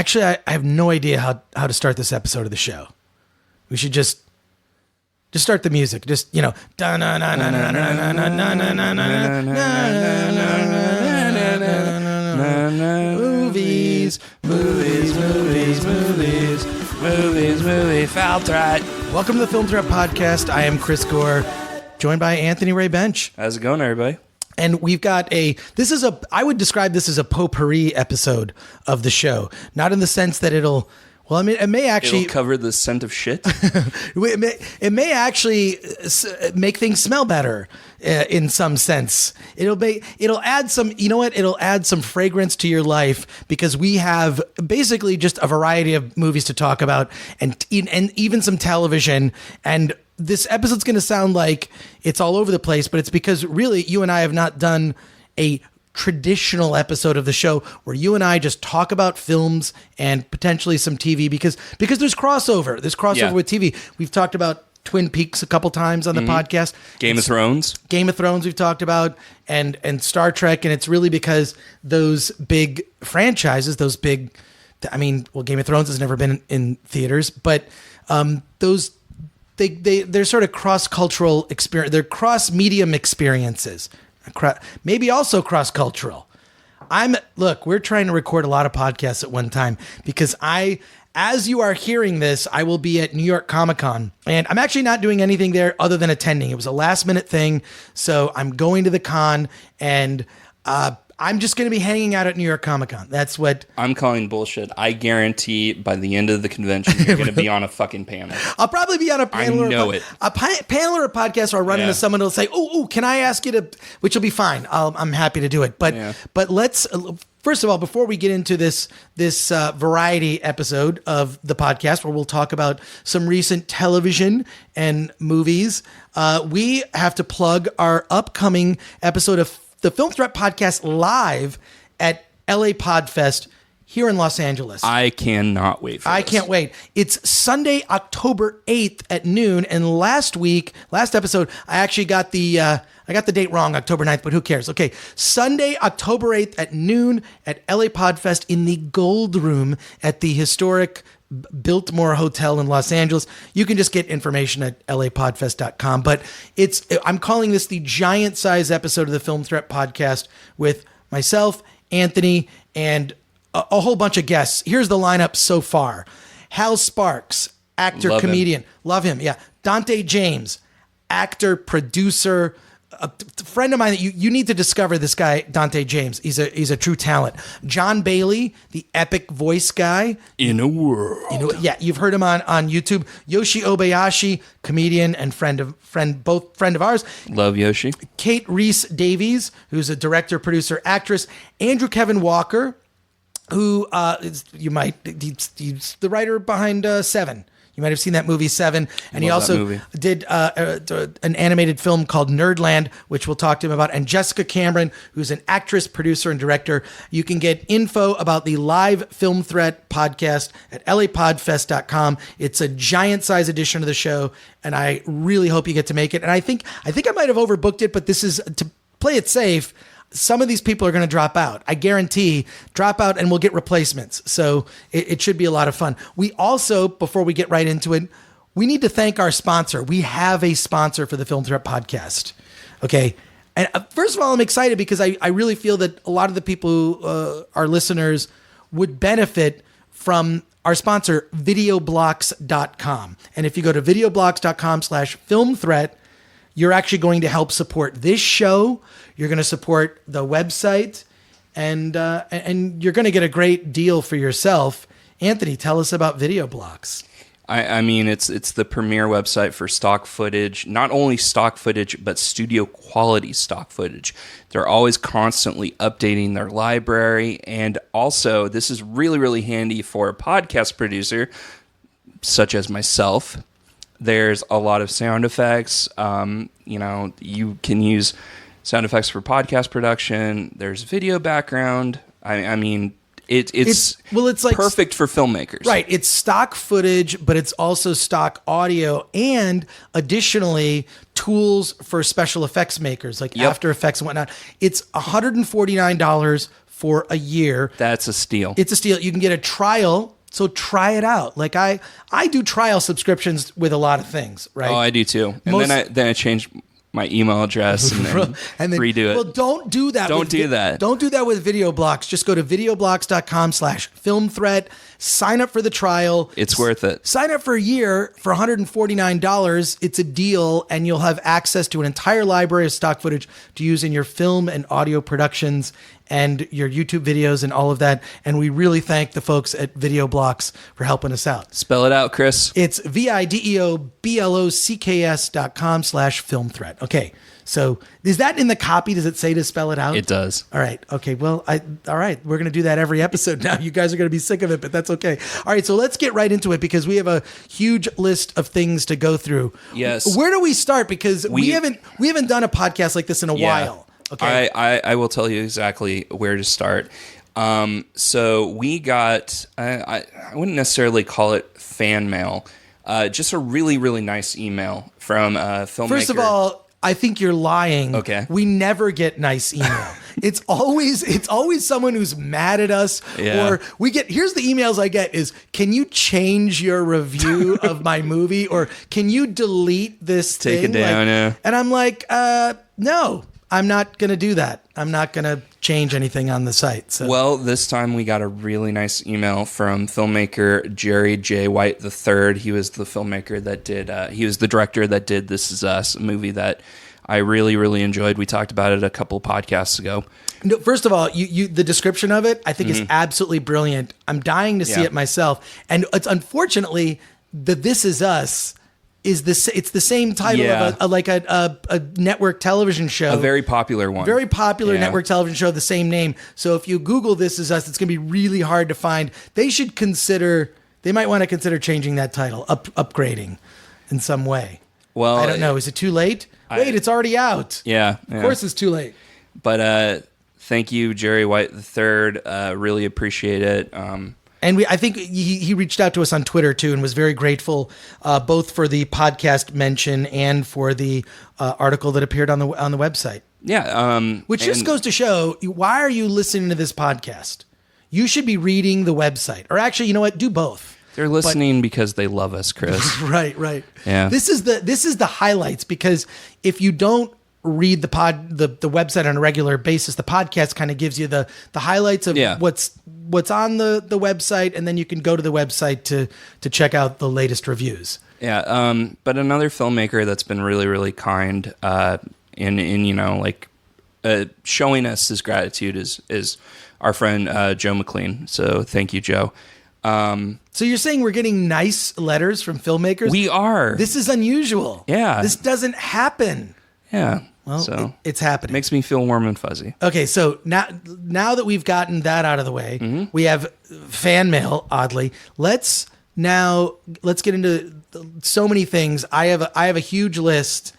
Actually, I have no idea how to start this episode of the show. We should just start the music. Just, you know. Movies, Film Threat. Welcome to the Film Threat Podcast. I am Chris Gore, joined by Anthony Ray Bench. How's it going, everybody? And we've got I would describe this as a potpourri episode of the show. Not in the sense that it'll cover the scent of shit. it may actually make things smell better in some sense. It'll add some, you know what? It'll add some fragrance to your life because we have basically just a variety of movies to talk about and even some television. And this episode's going to sound like it's all over the place, but it's because really you and I have not done a traditional episode of the show where you and I just talk about films and potentially some TV because there's crossover. There's crossover with TV. We've talked about Twin Peaks a couple times on the podcast. Game of Thrones we've talked about and Star Trek, and it's really because those big franchises, Game of Thrones has never been in theaters, but they're sort of cross-cultural experience. They're cross-medium experiences. Maybe also cross-cultural. We're trying to record a lot of podcasts at one time because as you are hearing this, I will be at New York Comic Con, and I'm actually not doing anything there other than attending. It was a last-minute thing, so I'm going to the con, and I'm just going to be hanging out at New York Comic Con. That's what I'm calling bullshit. I guarantee by the end of the convention, you're going to be on a fucking panel. I'll probably be on a panel. I know it. A panel or a podcast, or I'll run into someone who'll say, "Oh, can I ask you to?" Which will be fine. I'm happy to do it. But let's first of all, before we get into this variety episode of the podcast, where we'll talk about some recent television and movies, we have to plug our upcoming episode of the Film Threat Podcast live at LA Podfest here in Los Angeles. I cannot wait for this. I can't wait. It's Sunday, October 8th at noon. And last episode, I actually got the date wrong, October 9th, but who cares? Okay, Sunday, October 8th at noon at LA Podfest in the Gold Room at the historic Biltmore Hotel in Los Angeles. You can just get information at lapodfest.com, but I'm calling this the giant size episode of the Film Threat Podcast with myself, Anthony, and a whole bunch of guests. Here's the lineup so far. Hal Sparks, actor, comedian. Love him. Yeah. Dante James, actor, producer, a friend of mine that you need to discover this guy, Dante James. He's a true talent. John Bailey, the epic voice guy. In a world. You've heard him on YouTube. Yoshi Obayashi, comedian and friend of ours. Love Yoshi. Kate Rees Davies, who's a director, producer, actress. Andrew Kevin Walker, who he's the writer behind Seven. You might have seen that movie Seven, and he also did an animated film called Nerdland, which we'll talk to him about. And Jessica Cameron, who's an actress, producer, and director. You can get info about the live Film Threat podcast at lapodfest.com. It's a giant size edition of the show, and I really hope you get to make it. And I think I might have overbooked it, but this is to play it safe. Some of these people are going to drop out. I guarantee drop out and we'll get replacements. So it should be a lot of fun. We also, before we get right into it, we need to thank our sponsor. We have a sponsor for the Film Threat Podcast. Okay. And first of all, I'm excited because I really feel that a lot of the people who are listeners would benefit from our sponsor, videoblocks.com. And if you go to videoblocks.com/filmthreat, you're actually going to help support this show. You're going to support the website, and you're going to get a great deal for yourself. Anthony, tell us about VideoBlocks. I mean, it's the premier website for stock footage. Not only stock footage, but studio quality stock footage. They're always constantly updating their library, and also this is really, really handy for a podcast producer such as myself. There's a lot of sound effects. You can use sound effects for podcast production. There's video background. I mean, it's like perfect for filmmakers. Right. It's stock footage, but it's also stock audio, and additionally tools for special effects makers like After Effects and whatnot. It's $149 for a year. That's a steal. It's a steal. You can get a trial, so try it out. Like I do trial subscriptions with a lot of things, right? Oh, I do too. And then I changed my email address and then redo it. Well, don't do that. Don't do that. Don't do that with VideoBlocks. Just go to videoblocks.com/filmthreat. Sign up for the trial. It's worth it. Sign up for a year for $149. It's a deal, and you'll have access to an entire library of stock footage to use in your film and audio productions and your YouTube videos and all of that. And we really thank the folks at VideoBlocks for helping us out. Spell it out, Chris. It's videoblocks.com/filmthreat. Okay. So is that in the copy? Does it say to spell it out? It does. All right. Okay. Well, all right. We're going to do that every episode now. You guys are going to be sick of it, but that's okay. All right. So let's get right into it because we have a huge list of things to go through. Yes. Where do we start? Because we haven't done a podcast like this in a while. Okay. I will tell you exactly where to start. So we got, I wouldn't necessarily call it fan mail, just a really, really nice email from a filmmaker. First of all, I think you're lying. Okay. We never get nice email. It's always someone who's mad at us. Yeah. Or here's the emails I get is, can you change your review of my movie? Or can you delete this Take thing? it down, yeah. And I'm like, no, I'm not going to do that. I'm not going to change anything on the site. So. Well, this time we got a really nice email from filmmaker Jerry J. White III. He was the filmmaker that did, he was the director that did This Is Us, a movie that I really, really enjoyed. We talked about it a couple of podcasts ago. No, first of all, the description of it, I think is absolutely brilliant. I'm dying to see it myself. And it's unfortunately the This Is Us it's the same title of a network television show. A very popular one. Very popular network television show, the same name. So if you Google This Is Us, it's going to be really hard to find. They might want to consider changing that title, upgrading in some way. Well, I don't know. Is it too late? Wait, it's already out. Yeah. Of course it's too late. But thank you, Jerry White III. Really appreciate it. And I think he reached out to us on Twitter, too, and was very grateful both for the podcast mention and for the article that appeared on the website. Yeah. Which just goes to show, why are you listening to this podcast? You should be reading the website. Or actually, you know what? Do both. They're listening because they love us, Chris. Right. Yeah. This is the highlights, because if you don't read the website on a regular basis, the podcast kind of gives you the highlights of what's on the website, and then you can go to the website to check out the latest reviews. Yeah. But another filmmaker that's been really, really kind in showing us his gratitude is our friend Joe McLean. So thank you, Joe. So you're saying we're getting nice letters from filmmakers? We are. This is unusual. Yeah. This doesn't happen. Yeah. Well, so it's happening. Makes me feel warm and fuzzy. Okay, so now that we've gotten that out of the way, we have fan mail, oddly. Let's get into so many things. I have a huge list,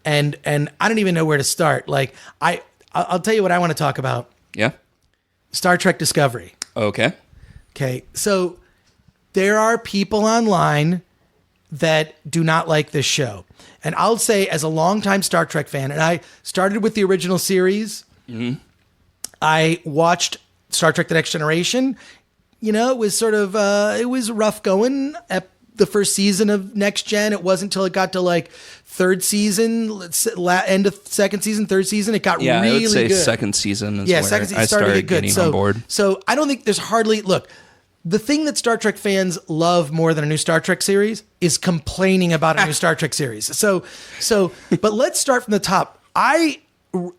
and I don't even know where to start. Like I'll tell you what I want to talk about. Yeah. Star Trek Discovery. Okay. Okay, so there are people online that do not like this show. And I'll say, as a longtime Star Trek fan, and I started with the original series, I watched Star Trek The Next Generation. You know, it was sort of, it was rough going at the first season of Next Gen. It wasn't until it got to like third season, end of second season, third season, it got really good. I would say second season is where second season I started getting on board. So I don't think there's look, the thing that Star Trek fans love more than a new Star Trek series is complaining about a new Star Trek series. So, but let's start from the top. I'm going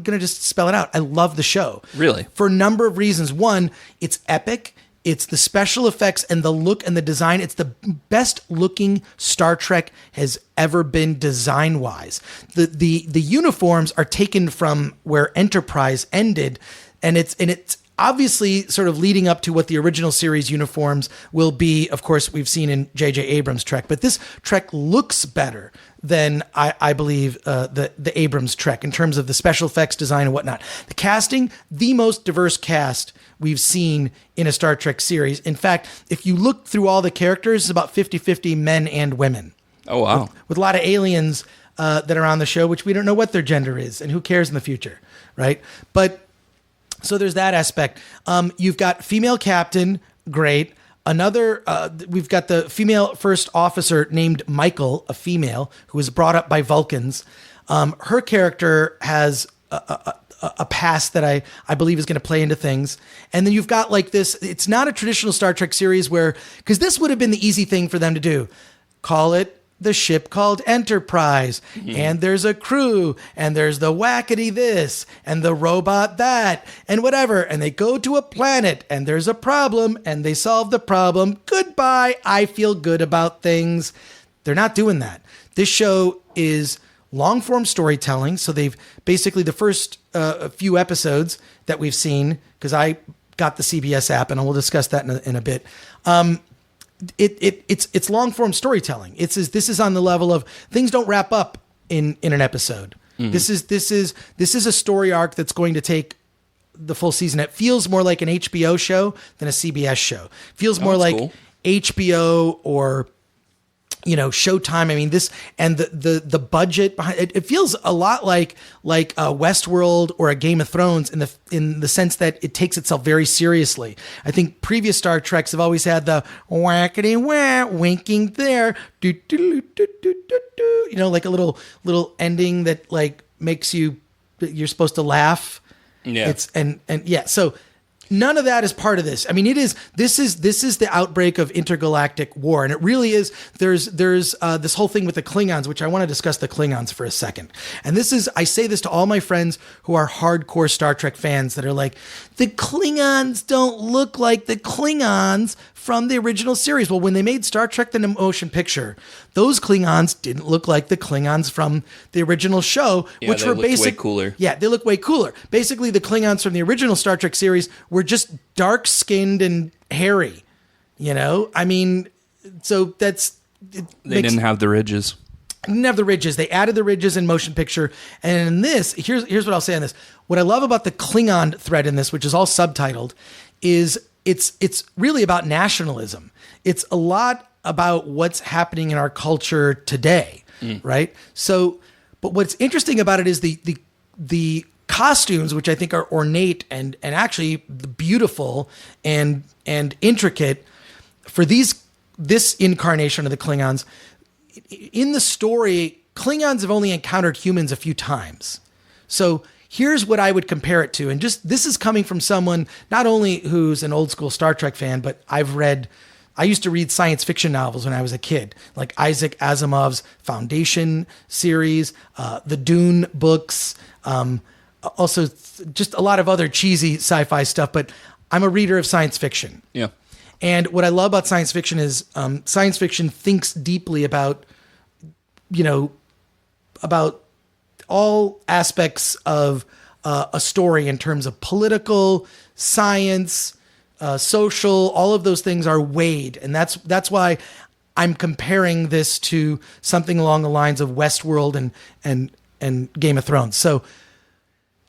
to just spell it out. I love the show. Really? For a number of reasons. One, it's epic. It's the special effects and the look and the design. It's the best looking Star Trek has ever been design wise. The uniforms are taken from where Enterprise ended. And it's obviously sort of leading up to what the original series uniforms will be. Of course, we've seen in J.J. Abrams' Trek, but this Trek looks better than I believe the Abrams Trek in terms of the special effects design and whatnot. The casting, the most diverse cast we've seen in a Star Trek series. In fact, if you look through all the characters, it's about 50-50 men and women. Oh, wow. With a lot of aliens that are on the show, which we don't know what their gender is and who cares in the future. right? But so there's that aspect. You've got female captain, great. We've got the female first officer named Michael, a female who was brought up by Vulcans. Her character has a past that I believe is going to play into things. And then you've got like this, it's not a traditional Star Trek series where, because this would have been the easy thing for them to do. Call it the ship called Enterprise, and there's a crew, and there's the wackety this, and the robot that, and whatever. And they go to a planet, and there's a problem, and they solve the problem. Goodbye. I feel good about things. They're not doing that. This show is long form storytelling. So they've basically the first few episodes that we've seen, because I got the CBS app and we'll discuss that in a bit. It's long form storytelling. This is on the level of things don't wrap up in an episode. This is a story arc that's going to take the full season. It feels more like an HBO show than a CBS show. It feels more like cool. HBO or Showtime. I mean, this and the budget behind it, it feels a lot like a Westworld or a Game of Thrones in the sense that it takes itself very seriously. I think previous Star Treks have always had the whackety wah winking there, do, do, do, do, do, do, like a little ending that like makes you're supposed to laugh. Yeah. It's and yeah, so none of that is part of this. I mean, this is the outbreak of intergalactic war. And it really is, there's this whole thing with the Klingons, which I want to discuss the Klingons for a second. And I say this to all my friends who are hardcore Star Trek fans that are like, the Klingons don't look like the Klingons from the original series. Well, when they made Star Trek the Motion Picture, those Klingons didn't look like the Klingons from the original show, which were basically way cooler. Yeah, they look way cooler. Basically, the Klingons from the original Star Trek series were just dark-skinned and hairy. I mean, so they didn't have the ridges. Didn't have the ridges. They added the ridges in motion picture. And in this, here's what I'll say on this. What I love about the Klingon thread in this, which is all subtitled, is it's really about nationalism. It's a lot about what's happening in our culture today, right? So, but what's interesting about it is the costumes, which I think are ornate and actually beautiful and intricate for this incarnation of the Klingons. In the story, Klingons have only encountered humans a few times. So here's what I would compare it to. And this is coming from someone not only who's an old school Star Trek fan, but I used to read science fiction novels when I was a kid, like Isaac Asimov's Foundation series, the Dune books, also just a lot of other cheesy sci-fi stuff, but I'm a reader of science fiction. Yeah. And what I love about science fiction is science fiction thinks deeply about all aspects of a story in terms of political, science, social, all of those things are weighed. And that's why I'm comparing this to something along the lines of Westworld and Game of Thrones. So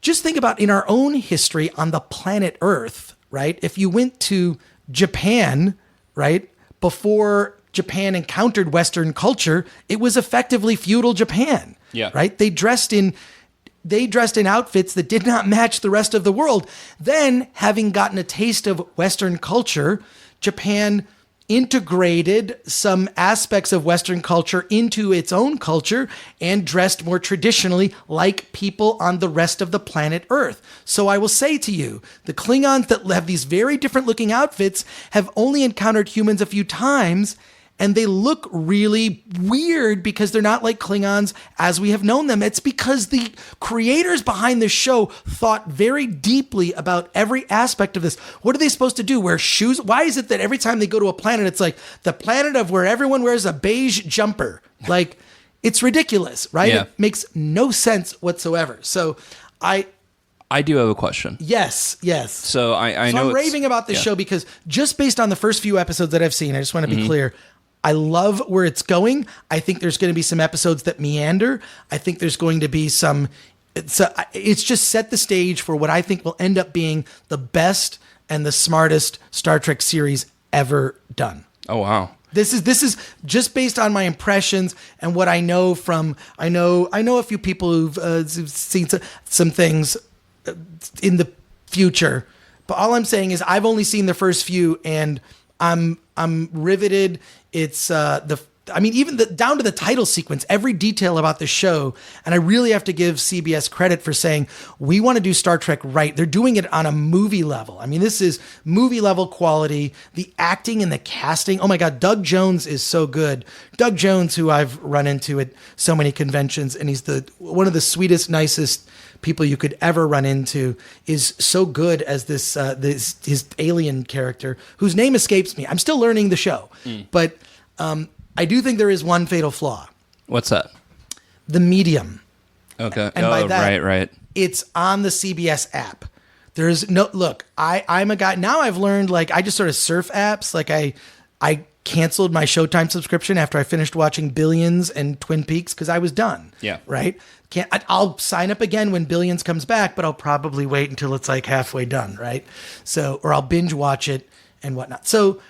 just think about in our own history on the planet Earth, right? If you went to Japan, right, before Japan encountered Western culture, it was effectively feudal Japan. Yeah. Right? They dressed in outfits that did not match the rest of the world. Then, having gotten a taste of Western culture, Japan integrated some aspects of Western culture into its own culture and dressed more traditionally like people on the rest of the planet Earth. So I will say to you, the Klingons that have these very different looking outfits have only encountered humans a few times, and they look really weird because they're not like Klingons as we have known them. It's because the creators behind this show thought very deeply about every aspect of this. What are they supposed to do? Wear shoes? Why is it that every time they go to a planet, it's like the planet of where everyone wears a beige jumper? Like, it's ridiculous, right? Yeah. It makes no sense whatsoever. So I do have a question. Yes. So I know I'm raving about this show because just based on the first few episodes that I've seen, I just want to be clear. I love where it's going. I think there's going to be some episodes that meander. I think there's going to be it's just set the stage for what I think will end up being the best and the smartest Star Trek series ever done. Oh, wow. This is just based on my impressions and what I know from, I know a few people who've seen some things in the future. But all I'm saying is I've only seen the first few, and I'm riveted. It's even down to the title sequence, every detail about the show. And I really have to give CBS credit for saying, we want to do Star Trek right. They're doing it on a movie level. I mean, this is movie level quality, the acting and the casting. Oh my God, Doug Jones is so good. Doug Jones, who I've run into at so many conventions, and he's one of the sweetest, nicest people you could ever run into, is so good as this his alien character, whose name escapes me. I'm still learning the show, but I do think there is one fatal flaw. What's that? The medium. Okay. And by that, right. It's on the CBS app. There's no look. I'm a guy now. I've learned, like, I just sort of surf apps. Like I canceled my Showtime subscription after I finished watching Billions and Twin Peaks because I was done. Yeah. Right. I'll sign up again when Billions comes back, but I'll probably wait until it's like halfway done. Right. So, or I'll binge watch it and whatnot. So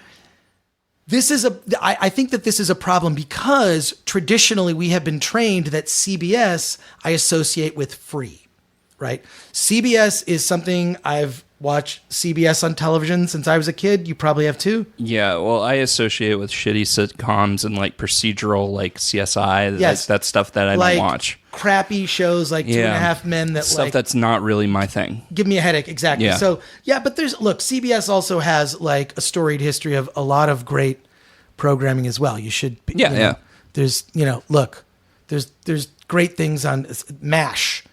I think that this is a problem because traditionally we have been trained that CBS I associate with free, right? CBS is something I've watched CBS on television since I was a kid. You probably have too. Yeah, well, I associate it with shitty sitcoms and like procedural, like CSI. Yes. That's stuff that I don't watch. Crappy shows like Two and a Half Men that stuff that's not really my thing. Give me a headache. Exactly. Yeah. So but CBS also has like a storied history of a lot of great programming as well. You should be, there's there's great things on MASH,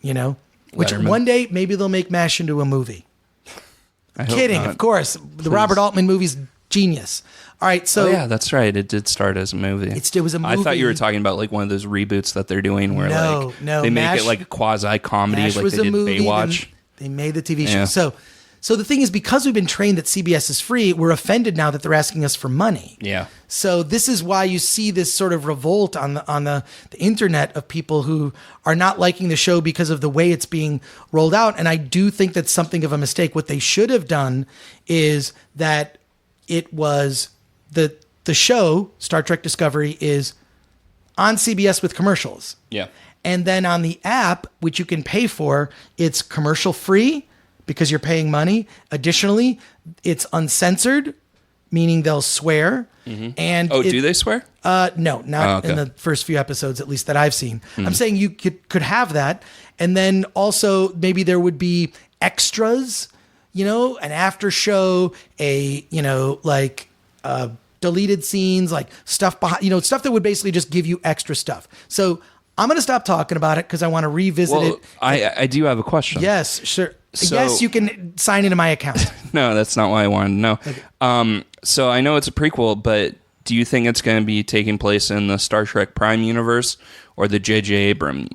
which Letterman. one day maybe they'll make MASH into a movie. Kidding, not. of course. The Robert Altman movie's genius. All right, so that's right. It did start as a movie. It was a movie. I thought you were talking about like one of those reboots that they're doing where they make it like a quasi comedy, MASH like was they a did movie, Baywatch. They made the TV show. Yeah. So the thing is, because we've been trained that CBS is free, we're offended now that they're asking us for money. Yeah. So this is why you see this sort of revolt on the internet of people who are not liking the show because of the way it's being rolled out. And I do think that's something of a mistake. What they should have done is that it was the show, Star Trek Discovery, is on CBS with commercials. Yeah. And then on the app, which you can pay for, it's commercial free because you're paying money. Additionally, it's uncensored, meaning they'll swear. Mm-hmm. And do they swear? No, not in the first few episodes, at least that I've seen. I'm saying you could have that. And then also maybe there would be extras, an after show, deleted scenes, like stuff behind, stuff that would basically just give you extra stuff. So I'm going to stop talking about it because I want to revisit it. I do have a question. Yes, sure. So, yes, you can sign into my account. No, that's not what I wanted to know. Okay. So I know it's a prequel, but do you think it's going to be taking place in the Star Trek Prime universe or the J.J. Abrams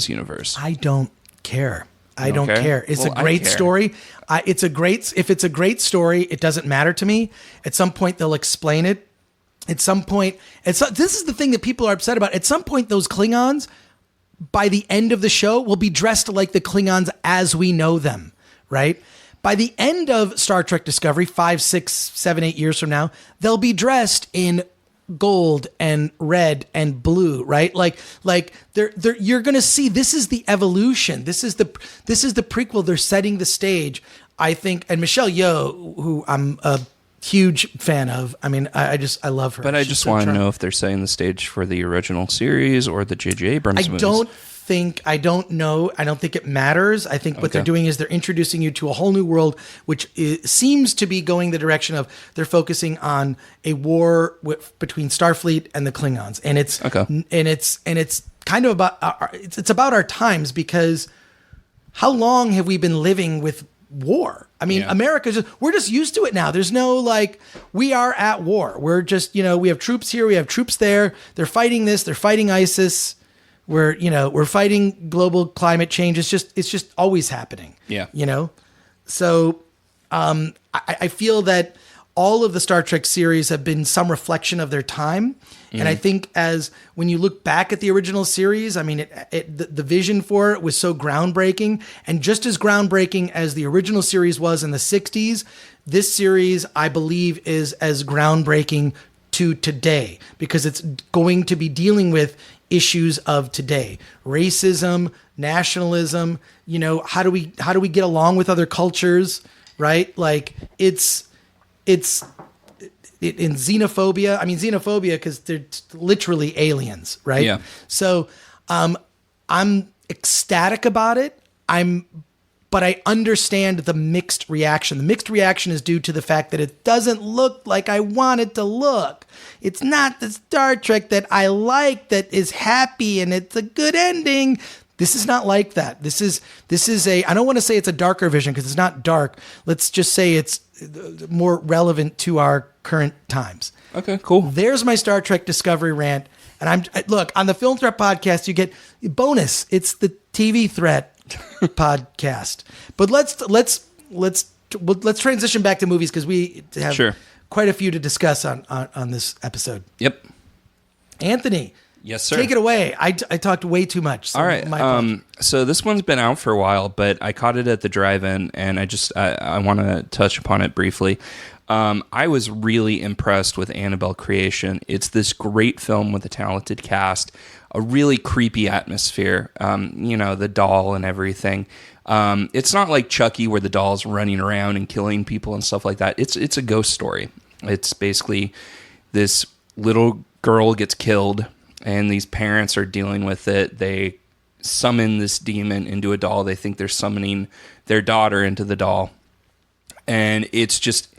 universe? I don't care. I don't care? care. It's a great story. If it's a great story, it doesn't matter to me. At some point, they'll explain it. At some point, this is the thing that people are upset about. At some point, those Klingons, by the end of the show, will be dressed like the Klingons as we know them, right? By the end of Star Trek Discovery, 5, 6, 7, 8 years from now, they'll be dressed in gold and red and blue, right? Like you're going to see this is the evolution. This is the prequel. They're setting the stage, I think. And Michelle Yeoh, who I'm a huge fan of. I mean, I love her. But I just want to know if they're setting the stage for the original series or the J.J. Abrams movies. I don't know. I don't think it matters. I think what they're doing is they're introducing you to a whole new world, which seems to be going the direction of they're focusing on a war between Starfleet and the Klingons, and it's kind of about it's about our times, because how long have we been living with war? I mean, we're just used to it now. There's no we are at war. We're just, we have troops here, we have troops there. They're fighting this, they're fighting ISIS. We're fighting global climate change. It's just always happening. Yeah. So I feel that all of the Star Trek series have been some reflection of their time. Mm-hmm. And I think when you look back at the original series, I mean, the vision for it was so groundbreaking, and just as groundbreaking as the original series was in the 60s, this series, I believe, is as groundbreaking to today, because it's going to be dealing with issues of today: racism, nationalism. How do we get along with other cultures, right? Like it's in xenophobia. I mean, xenophobia because they're literally aliens, right? Yeah. So I'm ecstatic about it. But I understand the mixed reaction. The mixed reaction is due to the fact that it doesn't look like I want it to look. It's not the Star Trek that I like, that is happy and it's a good ending. This is not like that. This is I don't want to say it's a darker vision because it's not dark. Let's just say it's more relevant to our current times. Okay, cool. There's my Star Trek Discovery rant. And look, on the Film Threat podcast, you get bonus. It's the TV Threat podcast. But let's transition back to movies because we have quite a few to discuss on this episode. Yep. Anthony. Yes, sir. Take it away. I talked way too much. So all right. So this one's been out for a while, but I caught it at the drive-in, and I want to touch upon it briefly. I was really impressed with Annabelle Creation. It's this great film with a talented cast, a really creepy atmosphere, the doll and everything. It's not like Chucky where the doll's running around and killing people and stuff like that. It's a ghost story. It's basically this little girl gets killed, and these parents are dealing with it. They summon this demon into a doll. They think they're summoning their daughter into the doll. And it's just...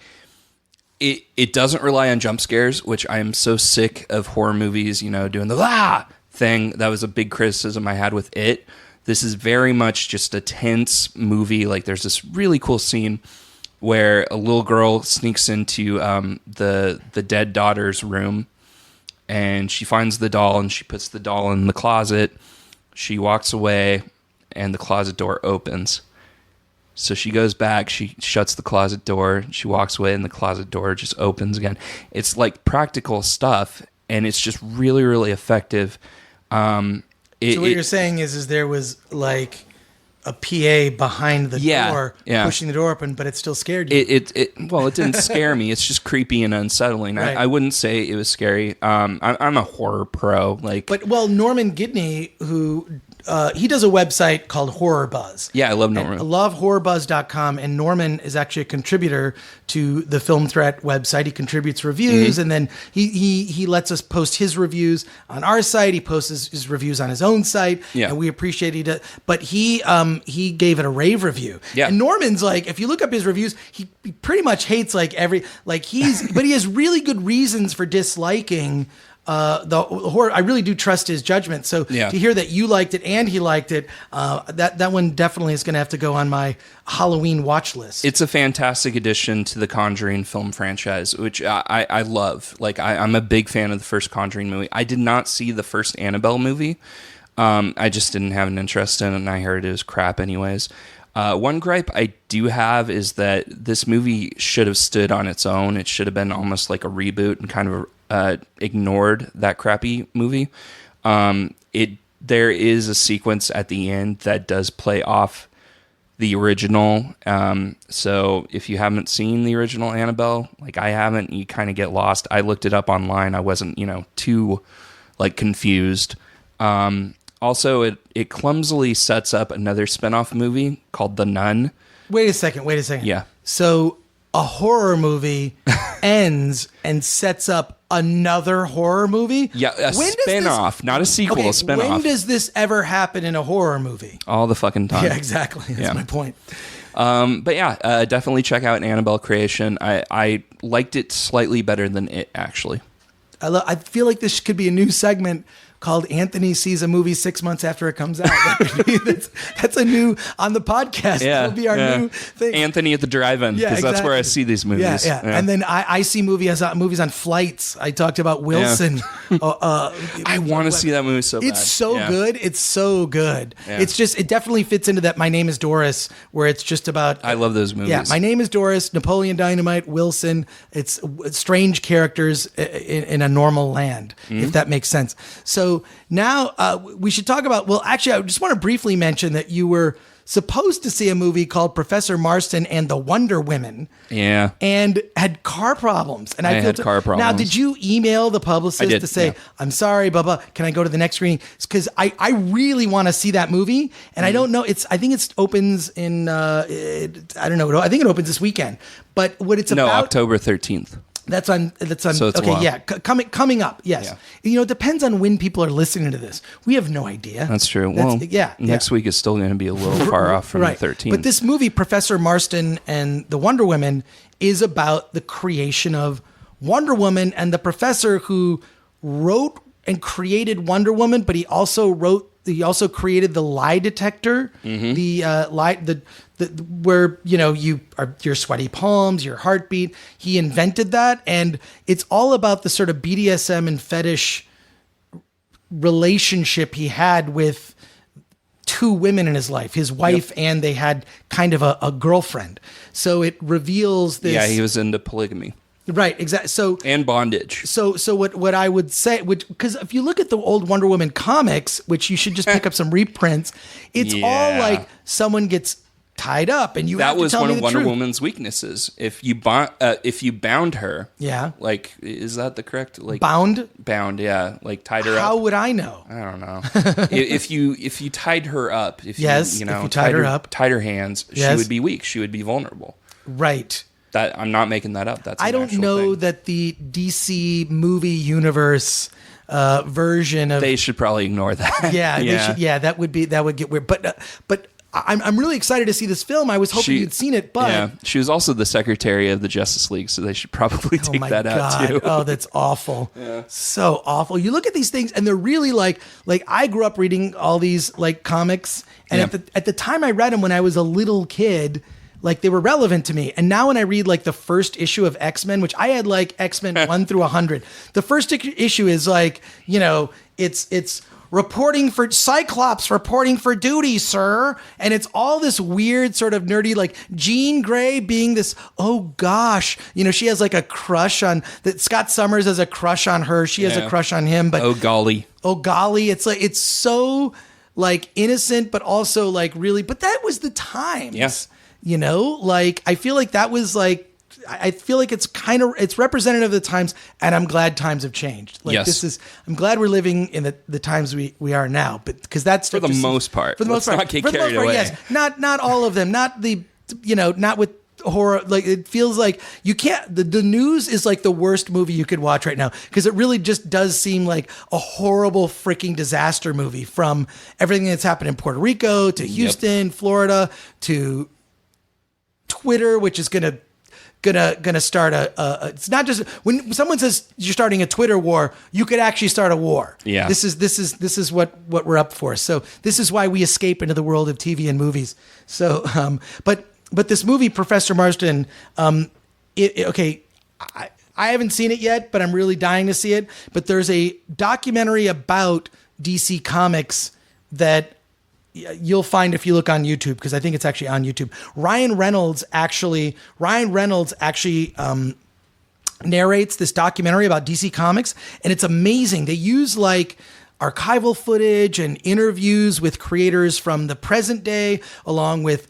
It doesn't rely on jump scares, which I am so sick of horror movies, doing the thing. That was a big criticism I had with it. This is very much just a tense movie. Like there's this really cool scene where a little girl sneaks into the dead daughter's room, and she finds the doll and she puts the doll in the closet. She walks away and the closet door opens. So she goes back, she shuts the closet door, she walks away, and the closet door just opens again. It's like practical stuff, and it's just really, really effective. So what you're saying is there was like a PA behind the door, pushing the door open, but it still scared you. It didn't scare me. It's just creepy and unsettling. Right. I wouldn't say it was scary. I'm a horror pro. Norman Gidney, who he does a website called Horror Buzz. Yeah, I love Norman. I love horrorbuzz.com, and Norman is actually a contributor to the Film Threat website. He contributes reviews, and then he lets us post his reviews on our site. He posts his reviews on his own site, and we appreciate it. But he gave it a rave review. Yeah. And Norman's like, if you look up his reviews, he pretty much hates but he has really good reasons for disliking the horror. I really do trust his judgment. So to hear that you liked it and he liked it, that one definitely is going to have to go on my Halloween watch list. It's a fantastic addition to the Conjuring film franchise, which I love. I'm a big fan of the first Conjuring movie. I did not see the first Annabelle movie. I just didn't have an interest in it, and I heard it was crap anyways. One gripe I do have is that this movie should have stood on its own. It should have been almost like a reboot and kind of ignored that crappy movie. There is a sequence at the end that does play off the original. So if you haven't seen the original Annabelle, like I haven't, you kind of get lost. I looked it up online. I wasn't, too confused. Also, it clumsily sets up another spinoff movie called The Nun. Wait a second. Yeah. So a horror movie ends and sets up another horror movie? Yeah, a spinoff, not a sequel, a spinoff. When does this ever happen in a horror movie? All the fucking time. Yeah, exactly. That's my point. Definitely check out Annabelle Creation. I liked it slightly better than it, actually. I feel like this could be a new segment called Anthony Sees a Movie 6 months after it comes out. That's a new, on the podcast, that'll be our new thing. Anthony at the drive-in, because that's where I see these movies. Yeah. And then I see movies on flights. I talked about Wilson. I want to see that movie so bad. It's so good. It's so good. Yeah. It's just, it definitely fits into that My Name is Doris, where it's just about... I love those movies. Yeah, My Name is Doris, Napoleon Dynamite, Wilson. It's strange characters in a normal land, if that makes sense. So now we should talk about, I just want to briefly mention that you were supposed to see a movie called Professor Marston and the Wonder Women. Yeah. And had car problems. And I had car problems. Now, did you email the publicist to say, I'm sorry, blah, blah, can I go to the next screening? Because I really want to see that movie. And I don't know, I think it opens in, I don't know, I think it opens this weekend. But what it's about... No, October 13th. That's on. So it's okay. Yeah, coming up. Yes, it depends on when people are listening to this. We have no idea. That's true. Next week is still going to be a little far off from the 13th. But this movie, Professor Marston and the Wonder Women, is about the creation of Wonder Woman and the professor who wrote and created Wonder Woman, but he also created the lie detector, where your sweaty palms, your heartbeat. He invented that, and it's all about the sort of BDSM and fetish relationship he had with two women in his life, his wife, and they had kind of a girlfriend. So it reveals this. Yeah, he was into polygamy. Right, exactly. So and bondage. So what I would say, because if you look at the old Wonder Woman comics, which you should just pick up some reprints, it's all like someone gets tied up, and you have to tell me the truth. That was one of Wonder Woman's weaknesses. If you bound her, like, is that the correct bound? Yeah, like tied her up. How would I know? I don't know. if you tied her up, if you tied her up, tied her hands, she would be weak. She would be vulnerable. Right. That I'm not making that up. That's I don't know that the DC movie universe version of they should probably ignore that. They should, that would get weird. But I'm really excited to see this film. I was hoping you'd seen it, but she was also the secretary of the Justice League, so they should probably take that out too. Oh, that's awful. So awful. You look at these things and they're really like I grew up reading all these like comics, and at the time I read them when I was a little kid, like they were relevant to me. And now when I read like the first issue of X-Men, which I had like X-Men 1 through 100, the first issue is like, it's reporting for Cyclops reporting for duty, sir. And it's all this weird sort of nerdy, like Jean Grey being this, oh gosh, she has like a crush on that. Scott Summers has a crush on her. She has a crush on him, but oh golly. It's like, it's so like innocent, but also like really, but that was the times. Yes. Like I feel like that was like, I feel like it's representative of the times, and I'm glad times have changed. Like I'm glad we're living in the times we are now, but because that's for the most part. For the most part, not get carried away. Yes, not all of them, not the not with horror. Like it feels like you can't. The news is like the worst movie you could watch right now because it really just does seem like a horrible freaking disaster movie, from everything that's happened in Puerto Rico to Houston, Florida to Twitter, which is gonna start it's not just when someone says you're starting a Twitter war, you could actually start a war. Yeah. This is what we're up for. So this is why we escape into the world of TV and movies. So but this movie, Professor Marston, I haven't seen it yet, but I'm really dying to see it. But there's a documentary about DC Comics that you'll find if you look on YouTube, because I think it's actually on YouTube. Ryan Reynolds actually narrates this documentary about DC Comics, and it's amazing. They use like archival footage and interviews with creators from the present day, along with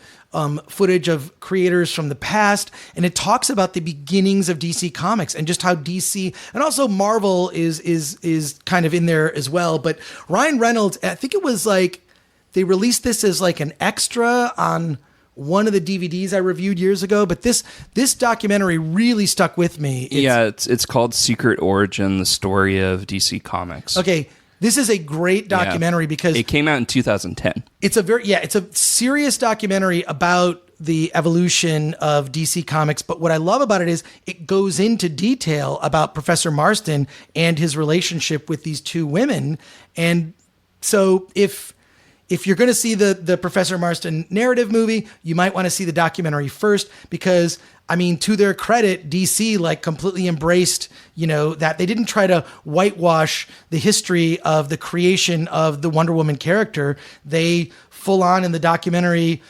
footage of creators from the past, and it talks about the beginnings of DC Comics and just how DC and also Marvel is kind of in there as well. But Ryan Reynolds, I think it was like, they released this as like an extra on one of the DVDs I reviewed years ago, but this documentary really stuck with me. It's called Secret Origin: The Story of DC Comics. Okay, this is a great documentary because it came out in 2010. It's a serious documentary about the evolution of DC Comics, but what I love about it is it goes into detail about Professor Marston and his relationship with these two women. And so if you're going to see the Professor Marston narrative movie, you might want to see the documentary first, because, I mean, to their credit, DC like completely embraced, that they didn't try to whitewash the history of the creation of the Wonder Woman character. They full on in the documentary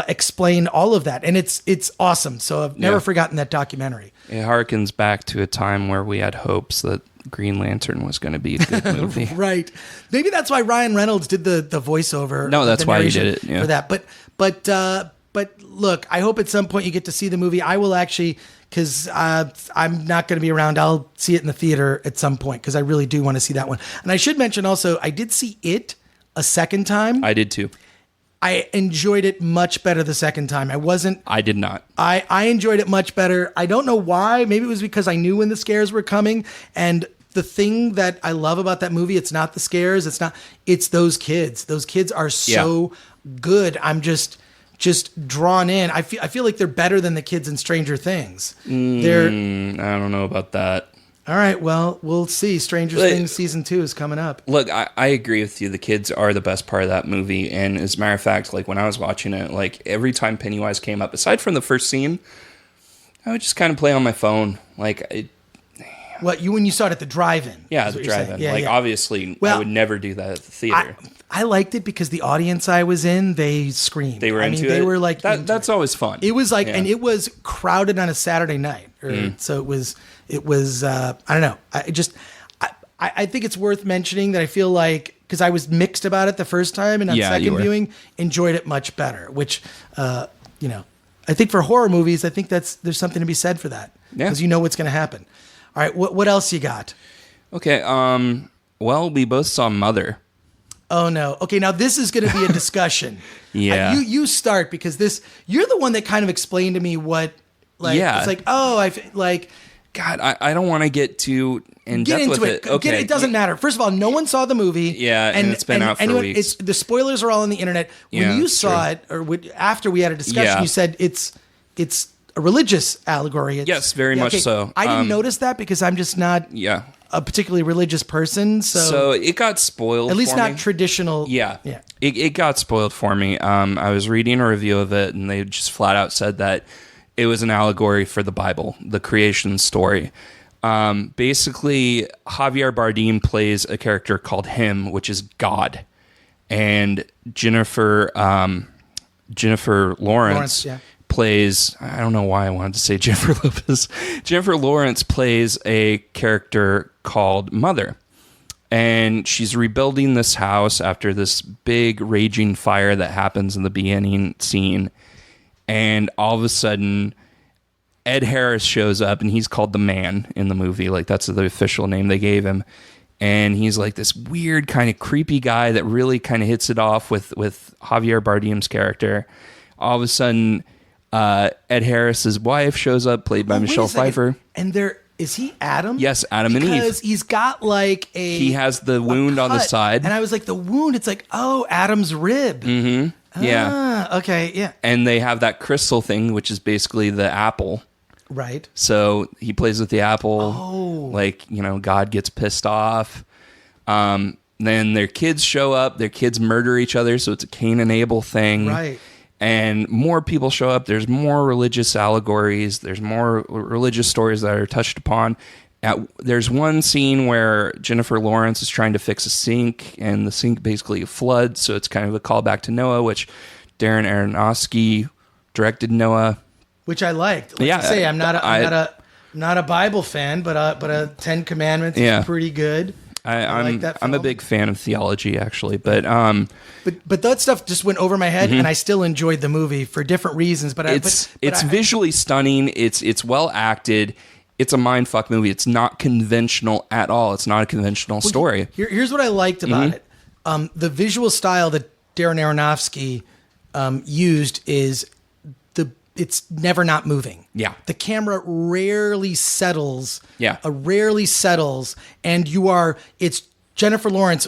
explain all of that. And it's awesome. So I've never forgotten that documentary. It harkens back to a time where we had hopes that Green Lantern was going to be a good movie. Right. Maybe that's why Ryan Reynolds did the voiceover. No, that's the why he narration did it. Yeah. for that. But look, I hope at some point you get to see the movie. I will actually, because I'm not going to be around. I'll see it in the theater at some point because I really do want to see that one. And I should mention also, I did see it a second time. I did too. I enjoyed it much better the second time. I did not. I enjoyed it much better. I don't know why. Maybe it was because I knew when the scares were coming. And the thing that I love about that movie, it's not the scares. It's those kids. Those kids are so good. I'm just drawn in. I feel like they're better than the kids in Stranger Things. I don't know about that. All right, well, we'll see. Stranger Things season 2 is coming up. Look, I agree with you. The kids are the best part of that movie. And as a matter of fact, like when I was watching it, like every time Pennywise came up, aside from the first scene, I would just kind of play on my phone. Like, when you saw it at the drive-in? Yeah, the drive-in. Yeah, obviously, I would never do that at the theater. I liked it because the audience I was in, they screamed. They were into it? They were like... That's always fun. It was like... Yeah. And it was crowded on a Saturday night. So it was I don't know. I think it's worth mentioning that I feel like... Because I was mixed about it the first time, and on second viewing, enjoyed it much better. Which, I think for horror movies, I think there's something to be said for that. Yeah. Because you know what's going to happen. All right, what else you got? Okay, well, we both saw Mother. Oh, no. Okay, now this is going to be a discussion. Yeah. You start, because you're the one that kind of explained to me what, it's like, God, I don't want to get too in-depth with it. Okay. It doesn't matter. First of all, no one saw the movie. Yeah, and it's been out for weeks. The spoilers are all on the internet. When you saw it, or after we had a discussion, you said it's a religious allegory. Yes, very much so. I didn't notice that because I'm just not a particularly religious person. So it got spoiled. At least for not me. Traditional. Yeah. It got spoiled for me. I was reading a review of it, and they just flat out said that it was an allegory for the Bible, the creation story. Basically, Javier Bardem plays a character called Him, which is God, and Jennifer Lawrence plays, I don't know why I wanted to say Jennifer Lopez. Jennifer Lawrence plays a character called Mother. And she's rebuilding this house after this big raging fire that happens in the beginning scene. And all of a sudden, Ed Harris shows up, and he's called the Man in the movie. Like, that's the official name they gave him. And he's like this weird kind of creepy guy that really kind of hits it off with Javier Bardem's character. All of a sudden, Ed Harris's wife shows up, played by Michelle Pfeiffer. And is he Adam? Yes, Adam and Eve. Because he's got like he has the wound on the side. And I was like, the wound, it's like, oh, Adam's rib. Mm-hmm. Yeah. Okay, yeah. And they have that crystal thing, which is basically the apple. Right. So he plays with the apple. Oh. Like, God gets pissed off. Then their kids show up. Their kids murder each other, so it's a Cain and Abel thing. Right. And more people show up. There's more religious allegories. There's more religious stories that are touched upon. There's one scene where Jennifer Lawrence is trying to fix a sink, and the sink basically floods. So it's kind of a callback to Noah, which Darren Aronofsky directed Noah, which I liked. Let's say I'm not a Bible fan, but a Ten Commandments is pretty good. I like that film. I'm a big fan of theology, actually, but that stuff just went over my head, and I still enjoyed the movie for different reasons. But it's visually stunning. It's well acted. It's a mindfuck movie. It's not conventional at all. It's not a conventional story. Here's what I liked about it. The visual style that Darren Aronofsky used is it's never not moving. Yeah. The camera rarely settles. Yeah. Rarely settles. And it's Jennifer Lawrence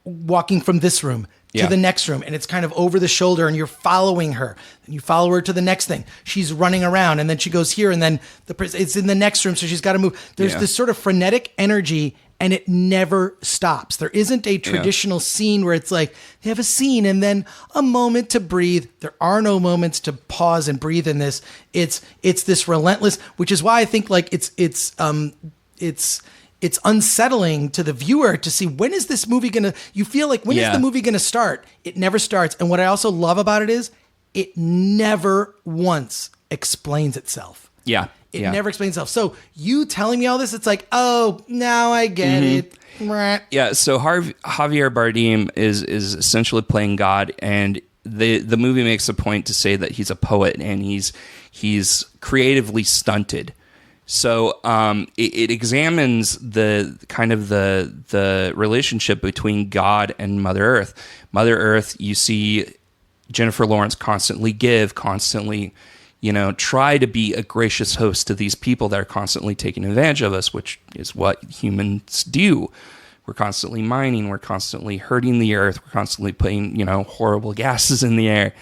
walking from this room to the next room, and it's kind of over the shoulder, and you're following her, and you follow her to the next thing. She's running around, and then she goes here, and then it's in the next room, so she's got to move. There's this sort of frenetic energy, and it never stops. There isn't a traditional scene where it's like they have a scene and then a moment to breathe. There are no moments to pause and breathe in this. It's this relentless, which is why I think like it's unsettling to the viewer to see when is this movie gonna. You feel like when is the movie gonna start? It never starts. And what I also love about it is it never once explains itself. Yeah. It never explains itself. So you telling me all this, it's like, oh, now I get it. Yeah, so Javier Bardem is essentially playing God, and the movie makes a point to say that he's a poet and he's creatively stunted. So it examines the kind of the relationship between God and Mother Earth. Mother Earth, you see Jennifer Lawrence constantly try to be a gracious host to these people that are constantly taking advantage of us, which is what humans do. We're constantly mining. We're constantly hurting the earth. We're constantly putting, horrible gases in the air,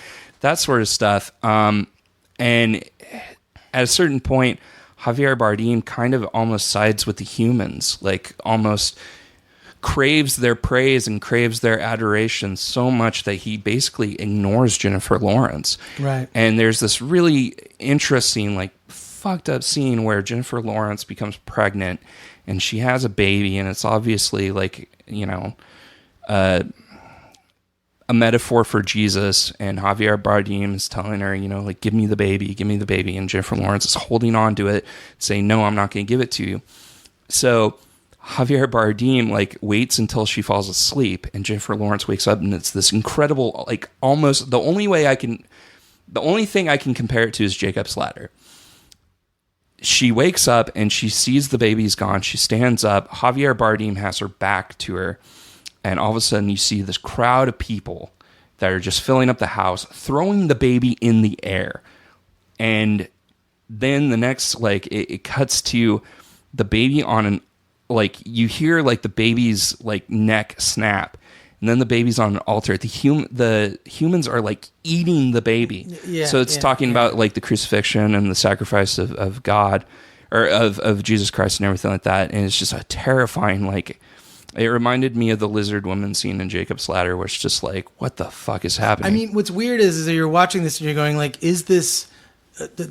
that sort of stuff. And at a certain point, Javier Bardem kind of almost sides with the humans, like almost craves their praise and craves their adoration so much that he basically ignores Jennifer Lawrence. Right. And there's this really interesting, like, fucked up scene where Jennifer Lawrence becomes pregnant and she has a baby, and it's obviously like, a metaphor for Jesus, and Javier Bardem is telling her, like, give me the baby, and Jennifer Lawrence is holding on to it, saying, no, I'm not going to give it to you. So Javier Bardem, like, waits until she falls asleep, and Jennifer Lawrence wakes up, and it's this incredible, like, almost the only thing I can compare it to is Jacob's Ladder. She wakes up and she sees the baby's gone. She stands up. Javier Bardem has her back to her. And all of a sudden you see this crowd of people that are just filling up the house, throwing the baby in the air. And then the next, like, it cuts to the baby on an, like, you hear, like, the baby's, like, neck snap. And then the baby's on an altar. The humans are, like, eating the baby. Yeah, so it's talking about, like, the crucifixion and the sacrifice of God, or of Jesus Christ and everything like that. And it's just a terrifying, like, it reminded me of the lizard woman scene in Jacob's Ladder, where it's just like, what the fuck is happening? I mean, what's weird is that you're watching this and you're going, like, is this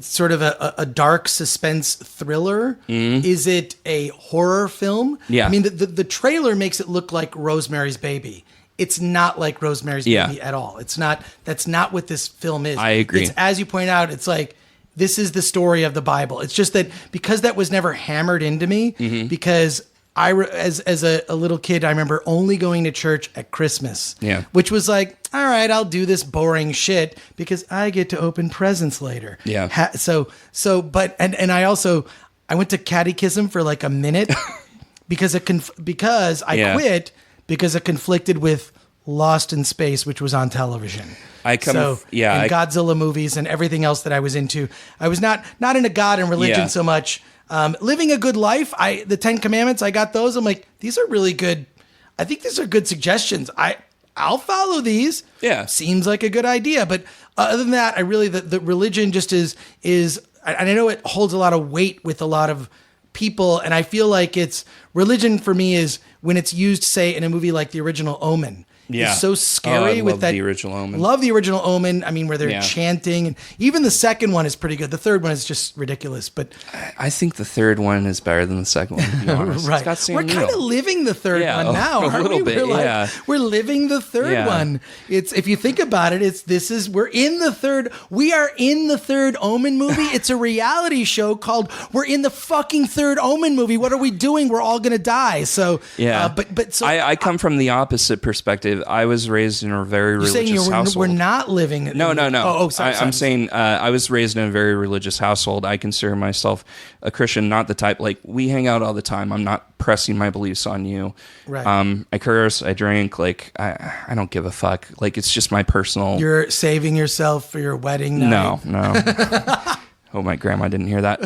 sort of a dark suspense thriller? Mm-hmm. Is it a horror film? Yeah. I mean, the trailer makes it look like Rosemary's Baby. It's not like Rosemary's Baby at all. It's not. That's not what this film is. I agree. It's, as you point out, it's like, this is the story of the Bible. It's just that because that was never hammered into me, because as a little kid, I remember only going to church at Christmas, which was like, all right, I'll do this boring shit because I get to open presents later. Yeah. But I went to catechism for like a minute because I quit because it conflicted with Lost in Space, which was on television. Godzilla movies and everything else that I was into. I was not into God and religion so much. Living a good life, the 10 Commandments, I got those. I'm like, these are really good. I think these are good suggestions. I'll follow these. Yeah. Seems like a good idea. But other than that, I really, the religion just is, and I know it holds a lot of weight with a lot of people. And I feel like religion for me is when it's used, say, in a movie like The Original Omen. Yeah. It's so scary with that. The Original Omen. Love The Original Omen. I mean, where they're chanting, and even the second one is pretty good. The third one is just ridiculous. But I think the third one is better than the second one, to be honest. Right. We're kind of living the third one now. A little bit. We're living the third one. It's, if you think about it, we're in the third. We are in the third Omen movie. It's a reality show called "We're in the fucking third Omen movie." What are we doing? We're all gonna die. So I come from the opposite perspective. I was raised in a very religious household. We're not living. No. Sorry. I'm saying I was raised in a very religious household. I consider myself a Christian, not the type, like, we hang out all the time. I'm not pressing my beliefs on you. Right. I curse, I drink, like, I don't give a fuck. Like, it's just my personal. You're saving yourself for your wedding night. No. Oh, my grandma didn't hear that.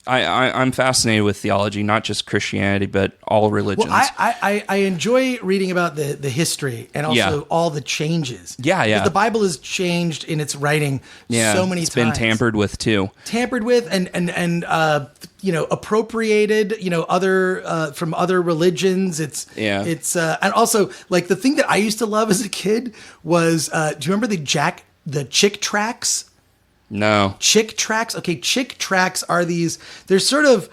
I'm fascinated with theology, not just Christianity, but all religions. Well, I enjoy reading about the history and also all the changes. Yeah. Because the Bible has changed in its writing so many times. It's been tampered with too. Tampered with and appropriated, other from other religions. It's and also, like, the thing that I used to love as a kid was, do you remember the Chick tracts? No. Chick tracts. Okay, Chick tracts are they're sort of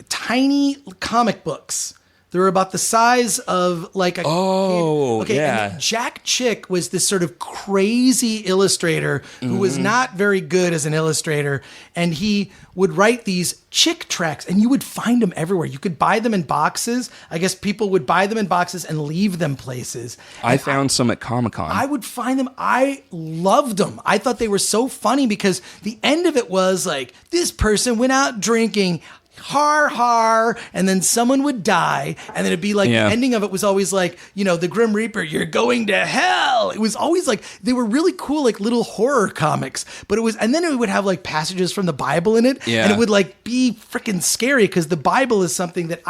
tiny comic books They were about the size of like a Oh, kid. Okay, yeah. and Jack Chick was this sort of crazy illustrator who was not very good as an illustrator, and he would write these chick tracks, and you would find them everywhere. You could buy them in boxes. I guess people would buy them in boxes and leave them places. I found some at Comic-Con. I would find them. I loved them. I thought they were so funny because the end of it was like, this person went out drinking, har har, and then someone would die, and then it'd be like the ending of it was always like, the Grim Reaper, you're going to hell. It was always like, they were really cool, like little horror comics, but it was, and then it would have like passages from the Bible in it, and it would like be freaking scary because the Bible is something that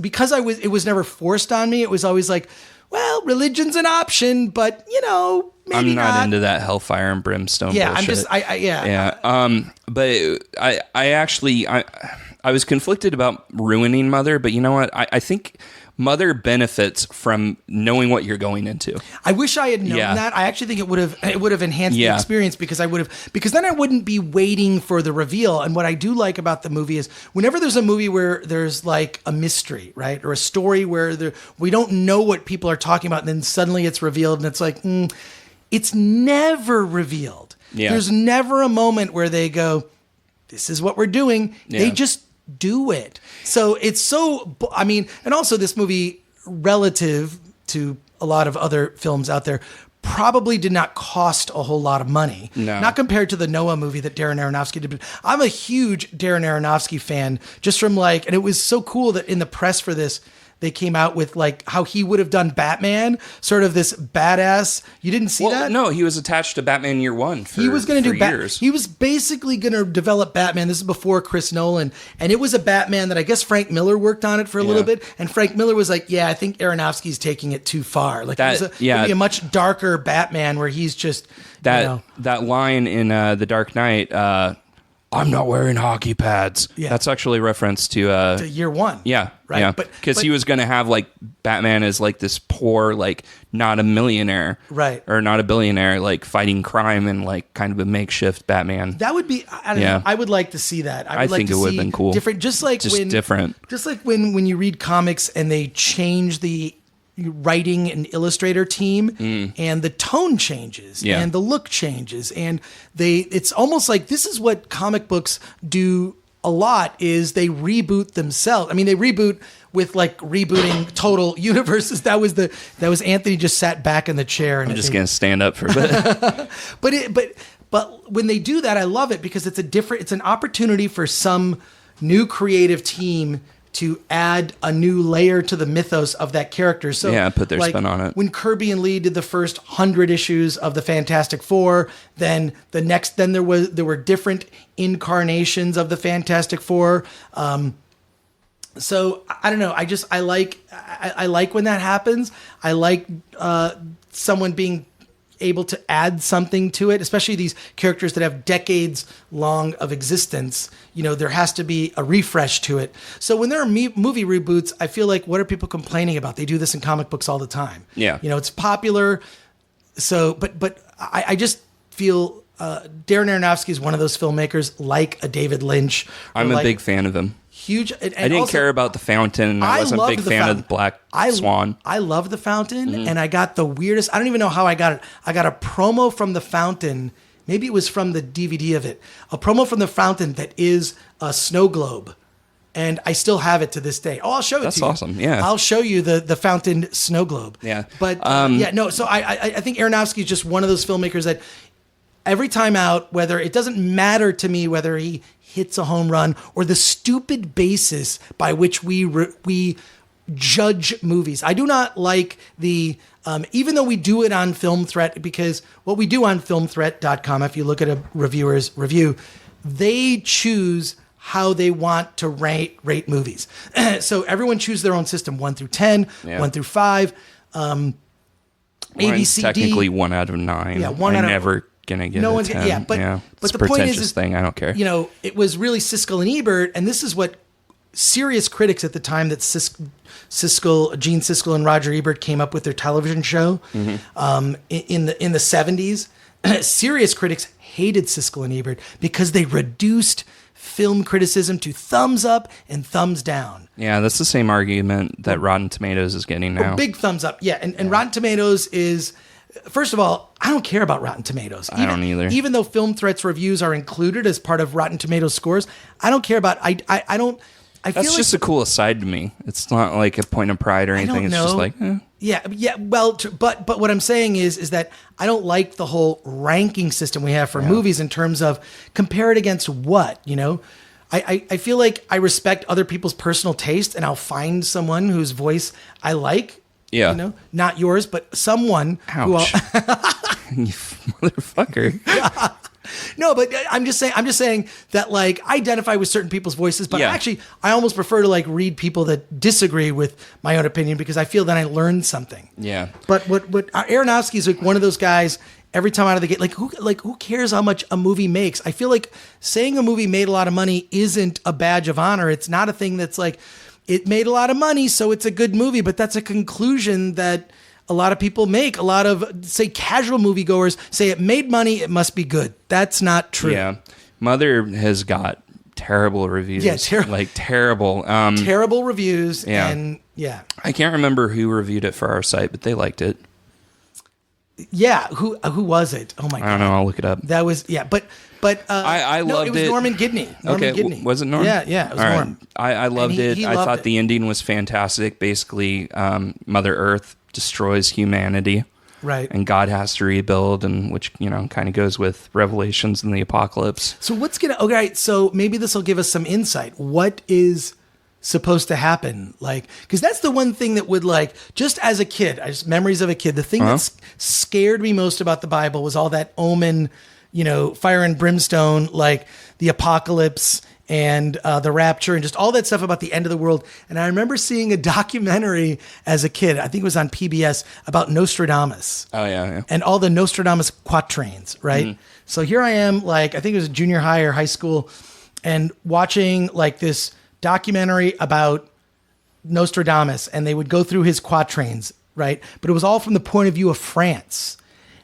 because it was never forced on me. It was always like, well, religion's an option, but maybe I'm not not into that hellfire and brimstone Yeah, bullshit. I'm just, But I was conflicted about ruining Mother, but you know what? I think Mother benefits from knowing what you're going into. I wish I had known that. I actually think it would have enhanced the experience because then I wouldn't be waiting for the reveal. And what I do like about the movie is whenever there's a movie where there's like a mystery, right? Or a story where we don't know what people are talking about, and then suddenly it's revealed and it's like, it's never revealed. Yeah. There's never a moment where they go, this is what we're doing. Yeah. They just do it. So it's so, and also this movie, relative to a lot of other films out there, probably did not cost a whole lot of money. No. Not compared to the Noah movie that Darren Aronofsky did. But I'm a huge Darren Aronofsky fan, just from and it was so cool that in the press for this, they came out with like how he would have done Batman, sort of this badass. You didn't see that? No, he was attached to Batman Year One. He was going to do years. He was basically going to develop Batman. This is before Chris Nolan, and it was a Batman that I guess Frank Miller worked on it for a little bit. And Frank Miller was like, "Yeah, I think Aronofsky's taking it too far. Like, it'd be a much darker Batman where he's just that line in The Dark Knight." I'm not wearing hockey pads. Yeah. That's actually a reference to Year One. Yeah. Right. Yeah. But he was going to have like Batman as like this poor, like not a millionaire. Right. Or not a billionaire, like fighting crime and like kind of a makeshift Batman. That would be, I don't know. I would like to see that. I think it would have been cool. Different, just like when you read comics and they change the writing and illustrator team and the tone changes and the look changes and it's almost like this is what comic books do a lot is they reboot themselves. I mean, they reboot with like rebooting total universes. That was Anthony just sat back in the chair and I'm just going to stand up for a bit. But when they do that, I love it because it's an opportunity for some new creative team to add a new layer to the mythos of that character. So put their spin on it. When Kirby and Lee did the first 100 issues of the Fantastic Four, then there were different incarnations of the Fantastic Four. So I don't know. I like when that happens. I like someone being able to add something to it, especially these characters that have decades long of existence. There has to be a refresh to it. So when there are movie reboots, I feel like, what are people complaining about? They do this in comic books all the time. Yeah. It's popular. So, but I just feel Darren Aronofsky is one of those filmmakers like a David Lynch. I'm a big fan of him. Huge. And I didn't care about The Fountain. And I wasn't a big fan of The Black Swan. I love The Fountain, and I got the weirdest. I don't even know how I got it. I got a promo from The Fountain. Maybe it was from the DVD of it. A promo from The Fountain that is a snow globe, and I still have it to this day. Oh, I'll show it to you. That's awesome. Yeah, I'll show you the Fountain snow globe. Yeah, but So I think Aronofsky is just one of those filmmakers that every time out, whether it doesn't matter to me whether he hits a home run or the stupid basis by which we judge movies. I do not like even though we do it on Film Threat, because what we do on filmthreat.com, if you look at a reviewer's review, they choose how they want to rate movies. So everyone chooses their own system, 1 through 10, 1 through 5. Mine's technically 1 out of 9. Yeah, 1 out of never gonna get a 10. But it's the a point is thing. I don't care. It was really Siskel and Ebert, and this is what serious critics at the time that Gene Siskel and Roger Ebert came up with their television show in the 70s. Serious critics hated Siskel and Ebert because they reduced film criticism to thumbs up and thumbs down. Yeah, that's the same argument that Rotten Tomatoes is getting now. Big thumbs up. Yeah. And Rotten Tomatoes is, first of all, I don't care about Rotten Tomatoes. I don't either. Even though Film Threats reviews are included as part of Rotten Tomatoes scores, I don't care about, I don't, I feel That's like, just the coolest side to me. It's not like a point of pride or anything. It's just like, Yeah. Well, but what I'm saying is that I don't like the whole ranking system we have for movies in terms of compare it against what, you know? I feel like I respect other people's personal taste, and I'll find someone whose voice I like. Yeah. You know, not yours, but someone who ouch. You motherfucker. No, but I'm just saying that, like, I identify with certain people's voices, but actually I almost prefer to, like, read people that disagree with my own opinion because I feel that I learned something. Yeah. But what Aronofsky is like one of those guys every time out of the gate, who cares how much a movie makes? I feel like saying a movie made a lot of money isn't a badge of honor. It's not a thing that's like, it made a lot of money, so it's a good movie, but that's a conclusion that a lot of people make. A lot of, say, casual moviegoers say it made money, it must be good. That's not true. Yeah. Mother has got terrible reviews. Yeah, terrible. Terrible reviews. Yeah. And yeah. I can't remember who reviewed it for our site, but they liked it. Yeah. Who was it? Oh my God. I don't know. I'll look it up. That was, yeah. But I loved it was it. Norman Gidney. Gidney. Was it Norm? Yeah, it was All Norm. Right. I loved it. He I loved thought it. the ending was fantastic. Basically, Mother Earth destroys humanity. Right. And God has to rebuild, and which, you know, kind of goes with Revelations and the apocalypse. So so maybe this will give us some insight. What is supposed to happen? Like, because that's the one thing that would, like, just as a kid, memories of a kid, the thing that scared me most about the Bible was all that omen, you know, fire and brimstone, like the apocalypse and the rapture and just all that stuff about the end of the world. And I remember seeing a documentary as a kid, I think it was on PBS, about Nostradamus. Oh, yeah. And all the Nostradamus quatrains, right? Mm-hmm. So here I am, like, I think it was junior high or high school, and watching, like, this documentary about Nostradamus, and they would go through his quatrains, right? But it was all from the point of view of France.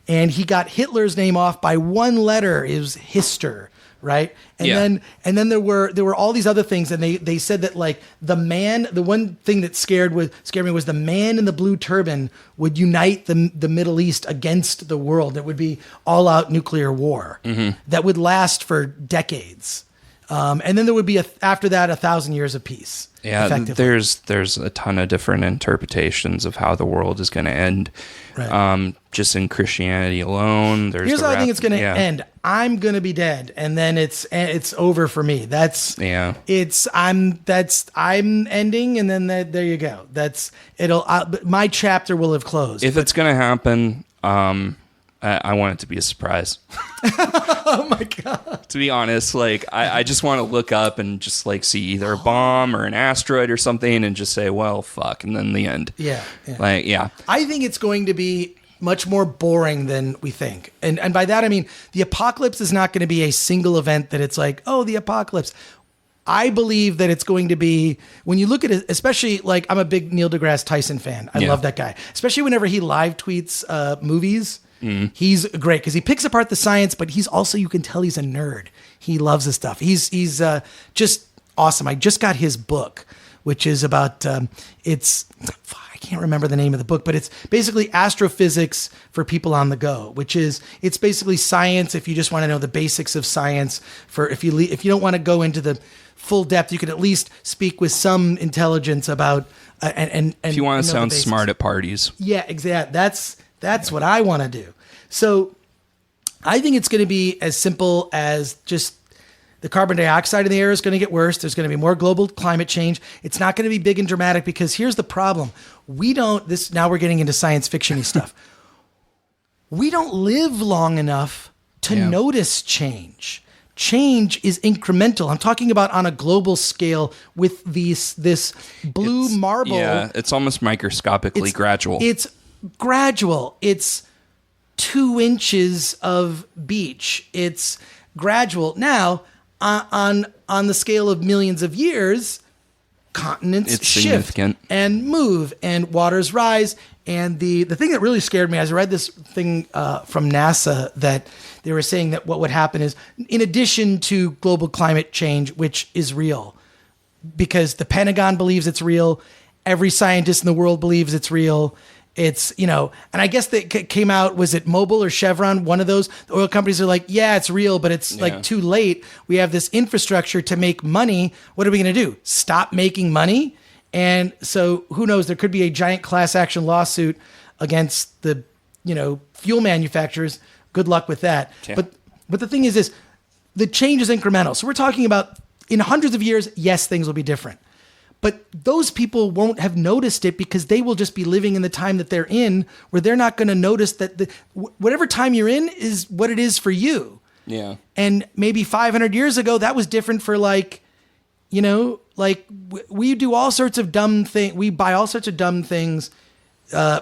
And he got Hitler's name off by one letter. It was Hister, right? And then there were all these other things, and they said that, like, the one thing that scared me was the man in the blue turban would unite the Middle East against the world. It would be all out nuclear war that would last for decades. And then there would be after that 1,000 years of peace. Yeah, there's a ton of different interpretations of how the world is going to end. Right. Just in Christianity alone, here's how I think it's going to end. I'm going to be dead, and then it's over for me. I'm ending, and then there you go. My chapter will have closed. If it's going to happen, I want it to be a surprise. Oh my God. To be honest, like, I just want to look up and just, like, see either a bomb or an asteroid or something and just say, well, fuck, and then the end. Yeah. Like, yeah. I think it's going to be much more boring than we think. And by that, I mean, the apocalypse is not going to be a single event that it's like, oh, the apocalypse. I believe that it's going to be, when you look at it, especially, like, I'm a big Neil deGrasse Tyson fan. I love that guy. Especially whenever he live tweets movies. He's great because he picks apart the science, but he's also, you can tell he's a nerd. He loves this stuff. He's just awesome. I just got his book, which is about, I can't remember the name of the book, but it's basically astrophysics for people on the go, it's basically science. If you just want to know the basics of science, if you don't want to go into the full depth, you can at least speak with some intelligence about, and if you want to sound smart at parties. Yeah, exactly. That's what I want to do. So I think it's going to be as simple as just the carbon dioxide in the air is going to get worse. There's going to be more global climate change. It's not going to be big and dramatic because here's the problem. Now we're getting into science fiction-y stuff. We don't live long enough to notice change. Change is incremental. I'm talking about on a global scale with this blue marble. Yeah, it's almost microscopically gradual. It's gradual. It's 2 inches of beach. It's gradual. Now, on the scale of millions of years, continents shift and move, and waters rise, And the thing that really scared me, as I read this thing from NASA, that they were saying that what would happen is, in addition to global climate change, which is real, because the Pentagon believes it's real, every scientist in the world believes it's real. It's, and I guess that came out, was it Mobil or Chevron? One of those, the oil companies are like, yeah, it's real, but it's like too late. We have this infrastructure to make money. What are we going to do? Stop making money? And so who knows, there could be a giant class action lawsuit against the, fuel manufacturers. Good luck with that. Yeah. But the thing is this, the change is incremental. So we're talking about in hundreds of years, yes, things will be different. But those people won't have noticed it because they will just be living in the time that they're in, where they're not going to notice that whatever time you're in is what it is for you. Yeah. And maybe 500 years ago, that was different for we do all sorts of dumb things. We buy all sorts of dumb things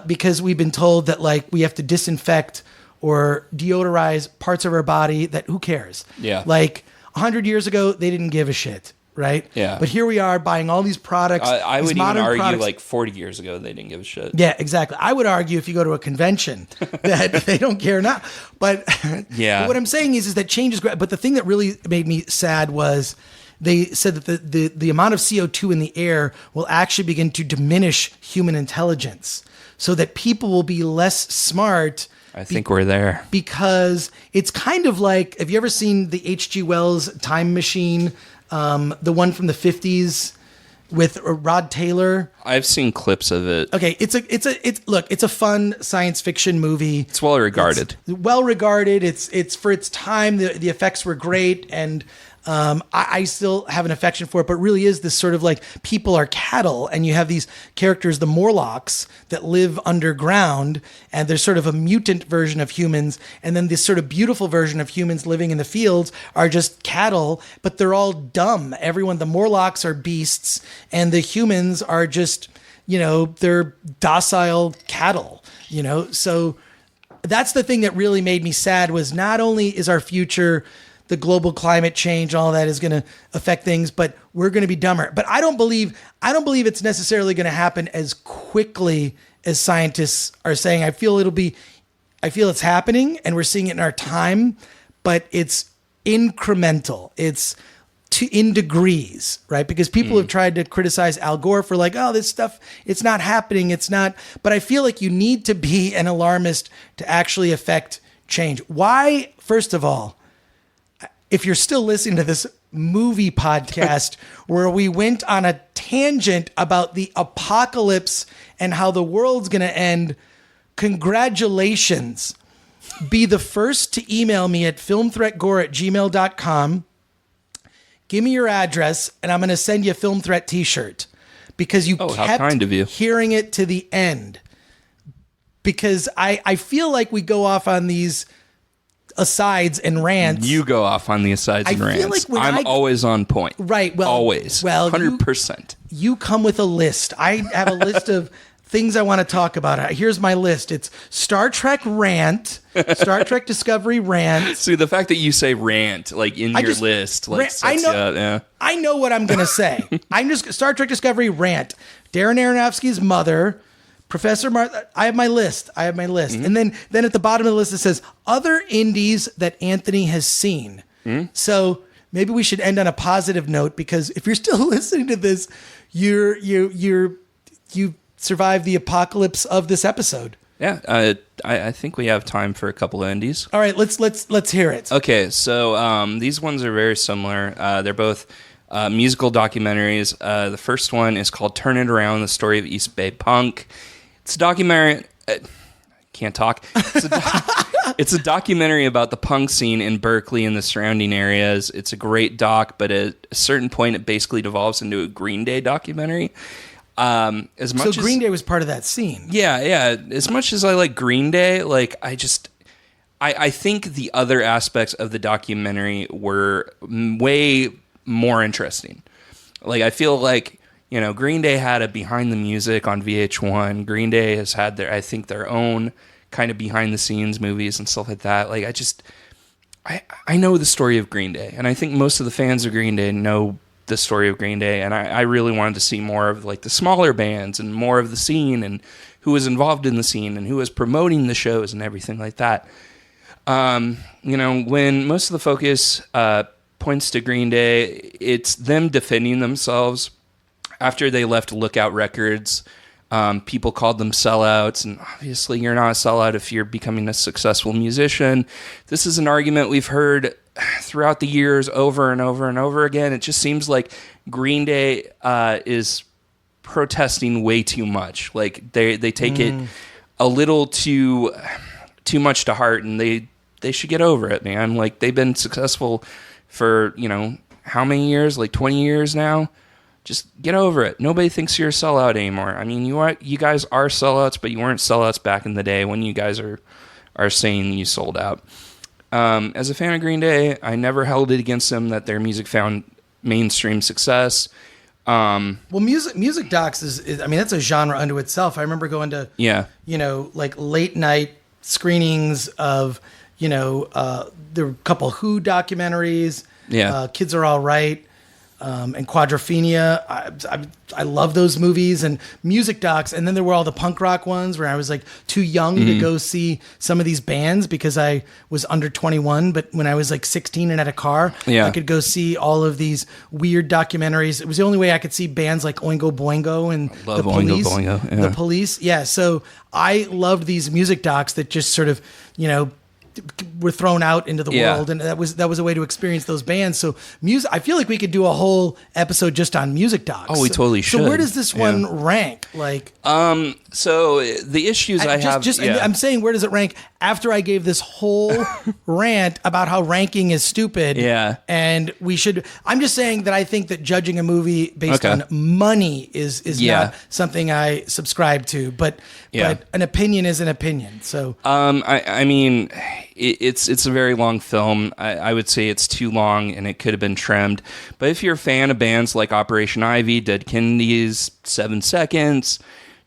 because we've been told that we have to disinfect or deodorize parts of our body that who cares? Yeah. 100 years ago, they didn't give a shit. Right? Yeah. But here we are buying all these products. I would even argue products. 40 years ago, they didn't give a shit. Yeah, exactly. I would argue if you go to a convention that they don't care now. But, yeah. But what I'm saying is that change is great. But the thing that really made me sad was they said that the amount of CO2 in the air will actually begin to diminish human intelligence so that people will be less smart. I think we're there. Because it's kind of like, have you ever seen the H.G. Wells Time Machine? The one from the 50s with Rod Taylor. I've seen clips of it. Okay, it's a fun science fiction movie. It's well regarded. It's for its time. The effects were great, and I still have an affection for it. But really, is this sort of people are cattle, and you have these characters, the Morlocks, that live underground, and there's sort of a mutant version of humans, and then this sort of beautiful version of humans living in the fields are just cattle, but they're all dumb. The Morlocks are beasts, and the humans are just, they're docile cattle. So that's the thing that really made me sad, was not only is our future, the global climate change, all that is going to affect things, but we're going to be dumber. But I don't believe it's necessarily going to happen as quickly as scientists are saying. I feel it's happening, and we're seeing it in our time, but it's incremental. It's in degrees, right? Because people have tried to criticize Al Gore for this stuff, it's not happening. It's not, but I feel like you need to be an alarmist to actually affect change. Why, first of all, if you're still listening to this movie podcast where we went on a tangent about the apocalypse and how the world's going to end, congratulations. Be the first to email me at filmthreatgore@gmail.com. Give me your address, and I'm going to send you a Film Threat t-shirt because you kept how kind of you. Hearing it to the end. Because I feel like we go off on these asides and rants. You go off on the asides and rants. I'm always on point. Right. Well, always. 100%. You come with a list. I have a list of things I want to talk about. Here's my list. It's Star Trek rant, Star Trek Discovery rant. See, the fact that you say rant in your list, I know what I'm going to say. I'm just Star Trek Discovery rant. Darren Aronofsky's Mother. Professor Marston, I have my list. Mm-hmm. And then at the bottom of the list, it says other indies that Anthony has seen. Mm-hmm. So maybe we should end on a positive note, because if you're still listening to this, you survived the apocalypse of this episode. Yeah. I think we have time for a couple of indies. All right. Let's hear it. Okay. So these ones are very similar. They're both musical documentaries. The first one is called Turn It Around, the story of East Bay punk. It's a documentary. Can't talk. It's a documentary about the punk scene in Berkeley and the surrounding areas. It's a great doc, but at a certain point, it basically devolves into a Green Day documentary. Green Day was part of that scene. Yeah. As much as I like Green Day, I think the other aspects of the documentary were way more interesting. I feel like, Green Day had a behind the music on VH1. Green Day has had their own kind of behind the scenes movies and stuff like that. I know the story of Green Day, and I think most of the fans of Green Day know the story of Green Day, and I really wanted to see more of like the smaller bands and more of the scene and who was involved in the scene and who was promoting the shows and everything like that. When most of the focus points to Green Day, it's them defending themselves. After they left Lookout Records, people called them sellouts, and obviously you're not a sellout if you're becoming a successful musician. This is an argument we've heard throughout the years over and over and over again. It just seems like Green Day is protesting way too much. Like they take it a little too much to heart, and they should get over it, man. Like they've been successful for, how many years? Like 20 years now. Just get over it. Nobody thinks you're a sellout anymore. I mean, you guys are sellouts, but you weren't sellouts back in the day when you guys are saying you sold out. As a fan of Green Day, I never held it against them that their music found mainstream success. Well, music docs is I mean, that's a genre unto itself. I remember going to, like late night screenings of, there were a couple Who documentaries. Yeah. Kids Are All Right. And Quadrophenia. I love those movies and music docs. And then there were all the punk rock ones where I was like too young to go see some of these bands because I was under 21. But when I was like 16 and had a car, I could go see all of these weird documentaries. It was the only way I could see bands like Oingo Boingo and the Police. Oingo Boingo, yeah. The Police. Yeah. So I loved these music docs that just sort of, were thrown out into the world, and that was a way to experience those bands. So music, I feel like we could do a whole episode just on music docs. Oh, we totally should. So where does this one rank? Like, so the issues I'm saying, where does it rank after I gave this whole rant about how ranking is stupid? Yeah. And I'm just saying that I think that judging a movie based on money is not something I subscribe to, but an opinion is an opinion. So, I mean, it's a very long film. I would say it's too long and it could have been trimmed. But if you're a fan of bands like Operation Ivy, Dead Kennedys, 7 Seconds,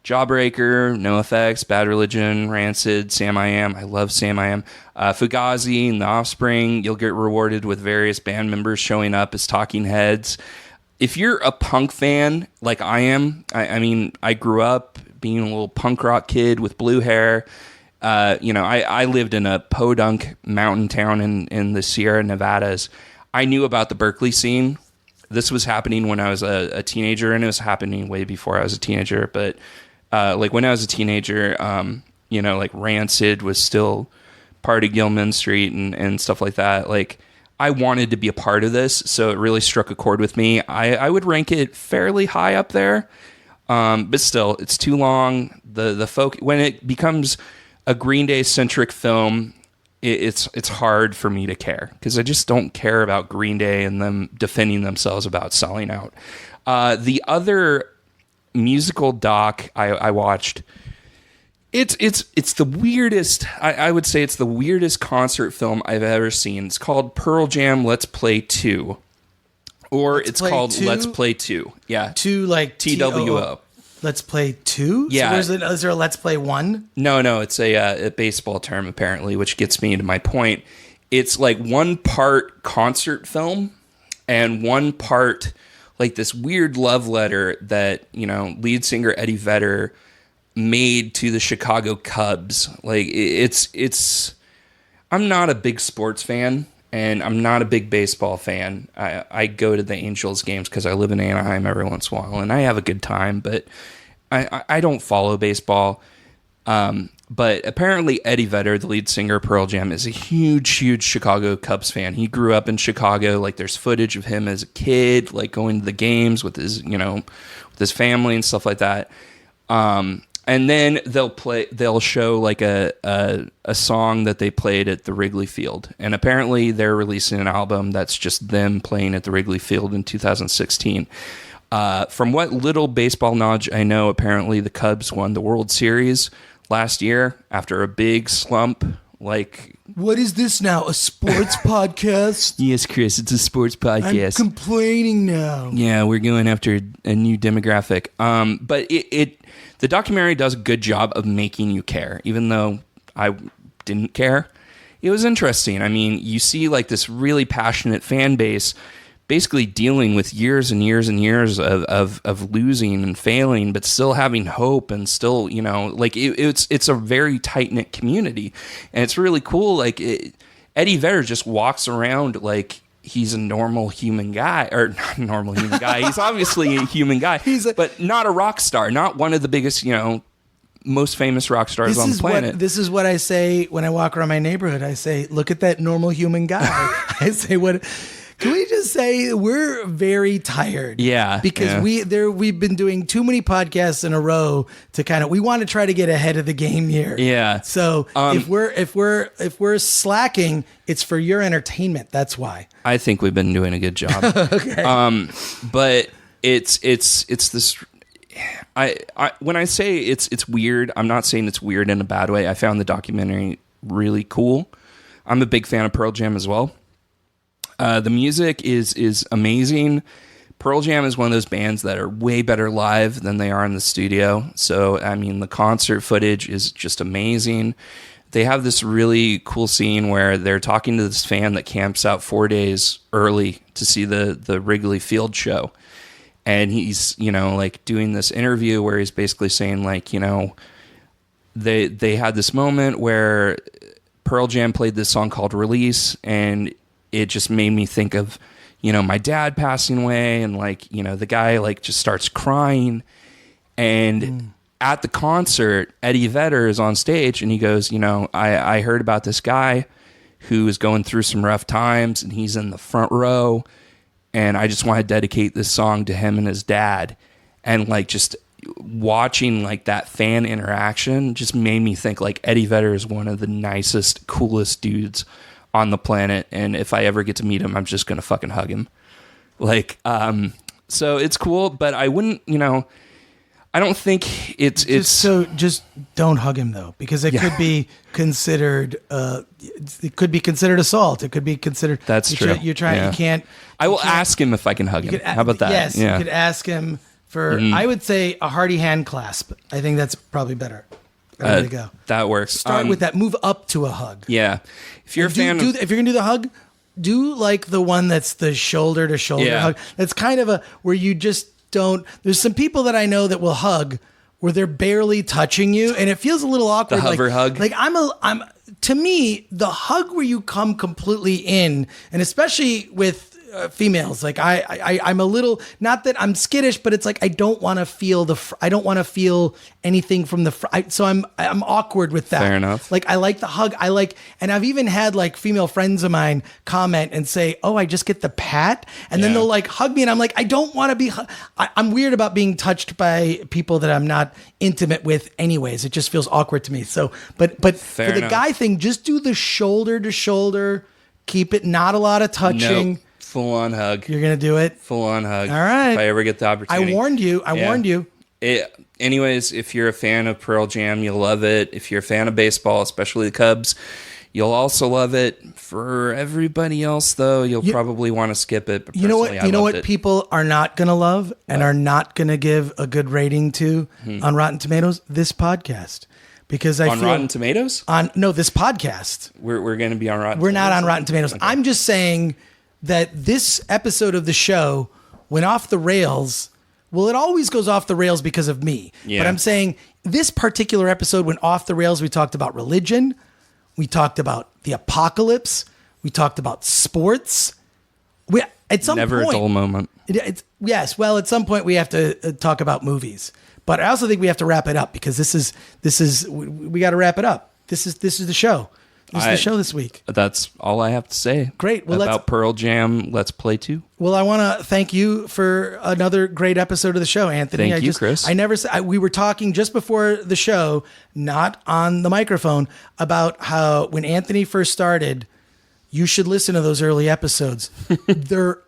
Jawbreaker, NoFX, Bad Religion, Rancid, Sam I Am. I love Sam I Am. Fugazi and The Offspring. You'll get rewarded with various band members showing up as talking heads. If you're a punk fan like I am, I mean, I grew up being a little punk rock kid with blue hair. I lived in a podunk mountain town in the Sierra Nevadas. I knew about the Berkeley scene. This was happening when I was a teenager, and it was happening way before I was a teenager. But like when I was a teenager, like Rancid was still part of Gilman Street and stuff like that. Like I wanted to be a part of this, so it really struck a chord with me. I would rank it fairly high up there, but still, it's too long. The folk when it becomes a Green Day centric film, it's hard for me to care because I just don't care about Green Day and them defending themselves about selling out. The other musical doc I watched, it's the weirdest. I would say it's the weirdest concert film I've ever seen. It's called Pearl Jam Let's Play 2, or Let's Play 2. Yeah, 2 like TWO. Let's Play 2? Yeah. So is there a Let's Play 1? No, it's a baseball term, apparently, which gets me to my point. It's like one part concert film and one part like this weird love letter that, lead singer Eddie Vedder made to the Chicago Cubs. Like, it's I'm not a big sports fan, and I'm not a big baseball fan. I go to the Angels games because I live in Anaheim every once in a while, and I have a good time, but I don't follow baseball. But apparently Eddie Vedder, the lead singer of Pearl Jam, is a huge Chicago Cubs fan. He grew up in Chicago. Like, there's footage of him as a kid, like going to the games with his, with his family and stuff like that. And then they'll show like a song that they played at the Wrigley Field. And apparently they're releasing an album that's just them playing at the Wrigley Field in 2016. From what little baseball knowledge I know, apparently the Cubs won the World Series last year after a big slump. Like, what is this now? A sports podcast? Yes, Chris, it's a sports podcast. I'm complaining now. Yeah, we're going after a new demographic. But the documentary does a good job of making you care, even though I didn't care. It was interesting. I mean, you see like this really passionate fan base, basically dealing with years and years and years of losing and failing, but still having hope and still, like it's a very tight knit community, and it's really cool. Like Eddie Vedder just walks around like he's a normal human guy, or not a normal human guy. He's obviously a human guy, but not a rock star, not one of the biggest, most famous rock stars on the planet. This is what I say when I walk around my neighborhood. I say, look at that normal human guy. I say, what? Can we just say we're very tired? Yeah, because we've been doing too many podcasts in a row to we want to try to get ahead of the game here. Yeah. So if we're slacking, it's for your entertainment. That's why. I think we've been doing a good job. Okay. But it's this. I when I say it's weird, I'm not saying it's weird in a bad way. I found the documentary really cool. I'm a big fan of Pearl Jam as well. The music is amazing. Pearl Jam is one of those bands that are way better live than they are in the studio. So, I mean, the concert footage is just amazing. They have this really cool scene where they're talking to this fan that camps out 4 days early to see the Wrigley Field show. And he's, like doing this interview where he's basically saying like, they had this moment where Pearl Jam played this song called Release, and it just made me think of, my dad passing away, and like, the guy like just starts crying. And at the concert, Eddie Vedder is on stage and he goes, I heard about this guy who is going through some rough times and he's in the front row, and I just want to dedicate this song to him and his dad. And like just watching like that fan interaction just made me think like Eddie Vedder is one of the nicest, coolest dudes on the planet, and if I ever get to meet him, I'm just gonna fucking hug him. Like, so it's cool, but I wouldn't, I don't think it's so just don't hug him though, because it could be considered assault. It could be considered. That's true. You're trying. Yeah. You can't. I will ask him if I can hug him. How about that? Yes, you could ask him for. I would say a hearty hand clasp. I think that's probably better. There we go. That works. Start with that. Move up to a hug. Yeah. If you're a fan, if you're gonna do the hug, do like the one that's the shoulder to shoulder hug. That's kind of where you just don't. There's some people that I know that will hug where they're barely touching you, and it feels a little awkward. The hover hug. Like I'm. To me, the hug where you come completely in, and especially with females, like I'm a little, not that I'm skittish, but it's like I don't want to feel I don't want to feel anything from so I'm awkward with that. Fair enough. Like I like the hug. And I've even had like female friends of mine comment and say, "Oh, I just get the pat," and then they'll like hug me, and I'm like, I don't want to be. I'm weird about being touched by people that I'm not intimate with. Anyways, it just feels awkward to me. So, but Fair for the enough. guy thing, just do the shoulder to shoulder. Keep it not a lot of touching. Nope. Full on hug. You're gonna do it. Full on hug. All right. If I ever get the opportunity. I warned you. I warned you. Anyways, if you're a fan of Pearl Jam, you'll love it. If you're a fan of baseball, especially the Cubs, you'll also love it. For everybody else, though, you'll probably want to skip it. But you know what? I You know loved what it. people are not gonna love and are not gonna give a good rating to on Rotten Tomatoes? This podcast. Because I on feel Rotten Tomatoes? This podcast. We're going to be on Rotten. We're not on Rotten Tomatoes. Okay. I'm just saying that this episode of the show went off the rails. Well, it always goes off the rails because of me. Yeah. But I'm saying this particular episode went off the rails. We talked about religion. We talked about the apocalypse. We talked about sports. At some Never point, a dull moment. Yes. Well, at some point we have to talk about movies. But I also think we have to wrap it up because we got to wrap it up. This is the show. This is the show this week. That's all I have to say. Great. Well, about Pearl Jam Let's Play 2. Well, I want to thank you for another great episode of the show, Anthony. Thank you, Chris. I never said we were talking just before the show, not on the microphone, about how when Anthony first started, you should listen to those early episodes. They're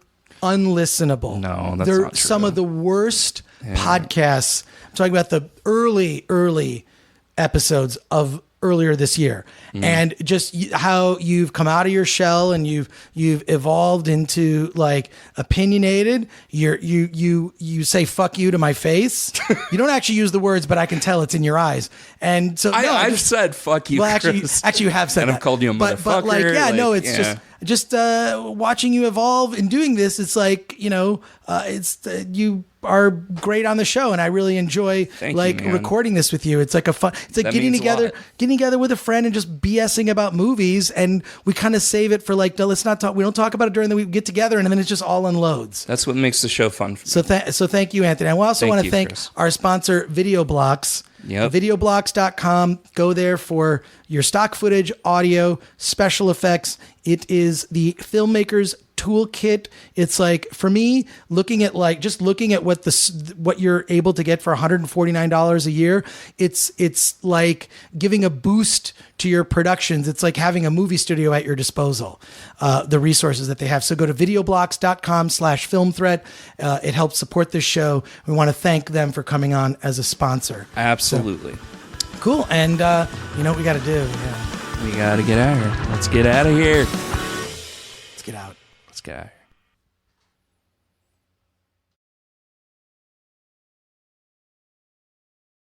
unlistenable. No, that's They're not true. some of the worst podcasts. I'm talking about the early episodes of earlier this year, and just how you've come out of your shell and you've evolved into like opinionated. You say fuck you to my face. You don't actually use the words, but I can tell it's in your eyes. And so I've said fuck you. Well, Chris. actually, you have said and that. I've called you a motherfucker. But like, yeah, no, it's just just watching you evolve and doing this, it's like, you are great on the show, and I really enjoy recording this with you. It's like it's like getting together with a friend and just BSing about movies, and we kind of save it for like, no, let's not talk. We don't talk about it during the week. We get together, and then it just all unloads. That's what makes the show fun for me. So thank you, Anthony. I also want to thank Chris. our sponsor, Video Blocks. Yep. Videoblocks.com. Go there for your stock footage, audio, special effects. It is the filmmaker's toolkit. It's like, for me, looking at what you're able to get for $149 a year, it's like giving a boost to your productions. It's like having a movie studio at your disposal, the resources that they have. So go to videoblocks.com/filmthreat. It helps support this show. We want to thank them for coming on as a sponsor. Absolutely. So, cool. And you know what we got to do? Yeah. We got to get out of here. Let's get out of here. Let's get out. Let's get out of here.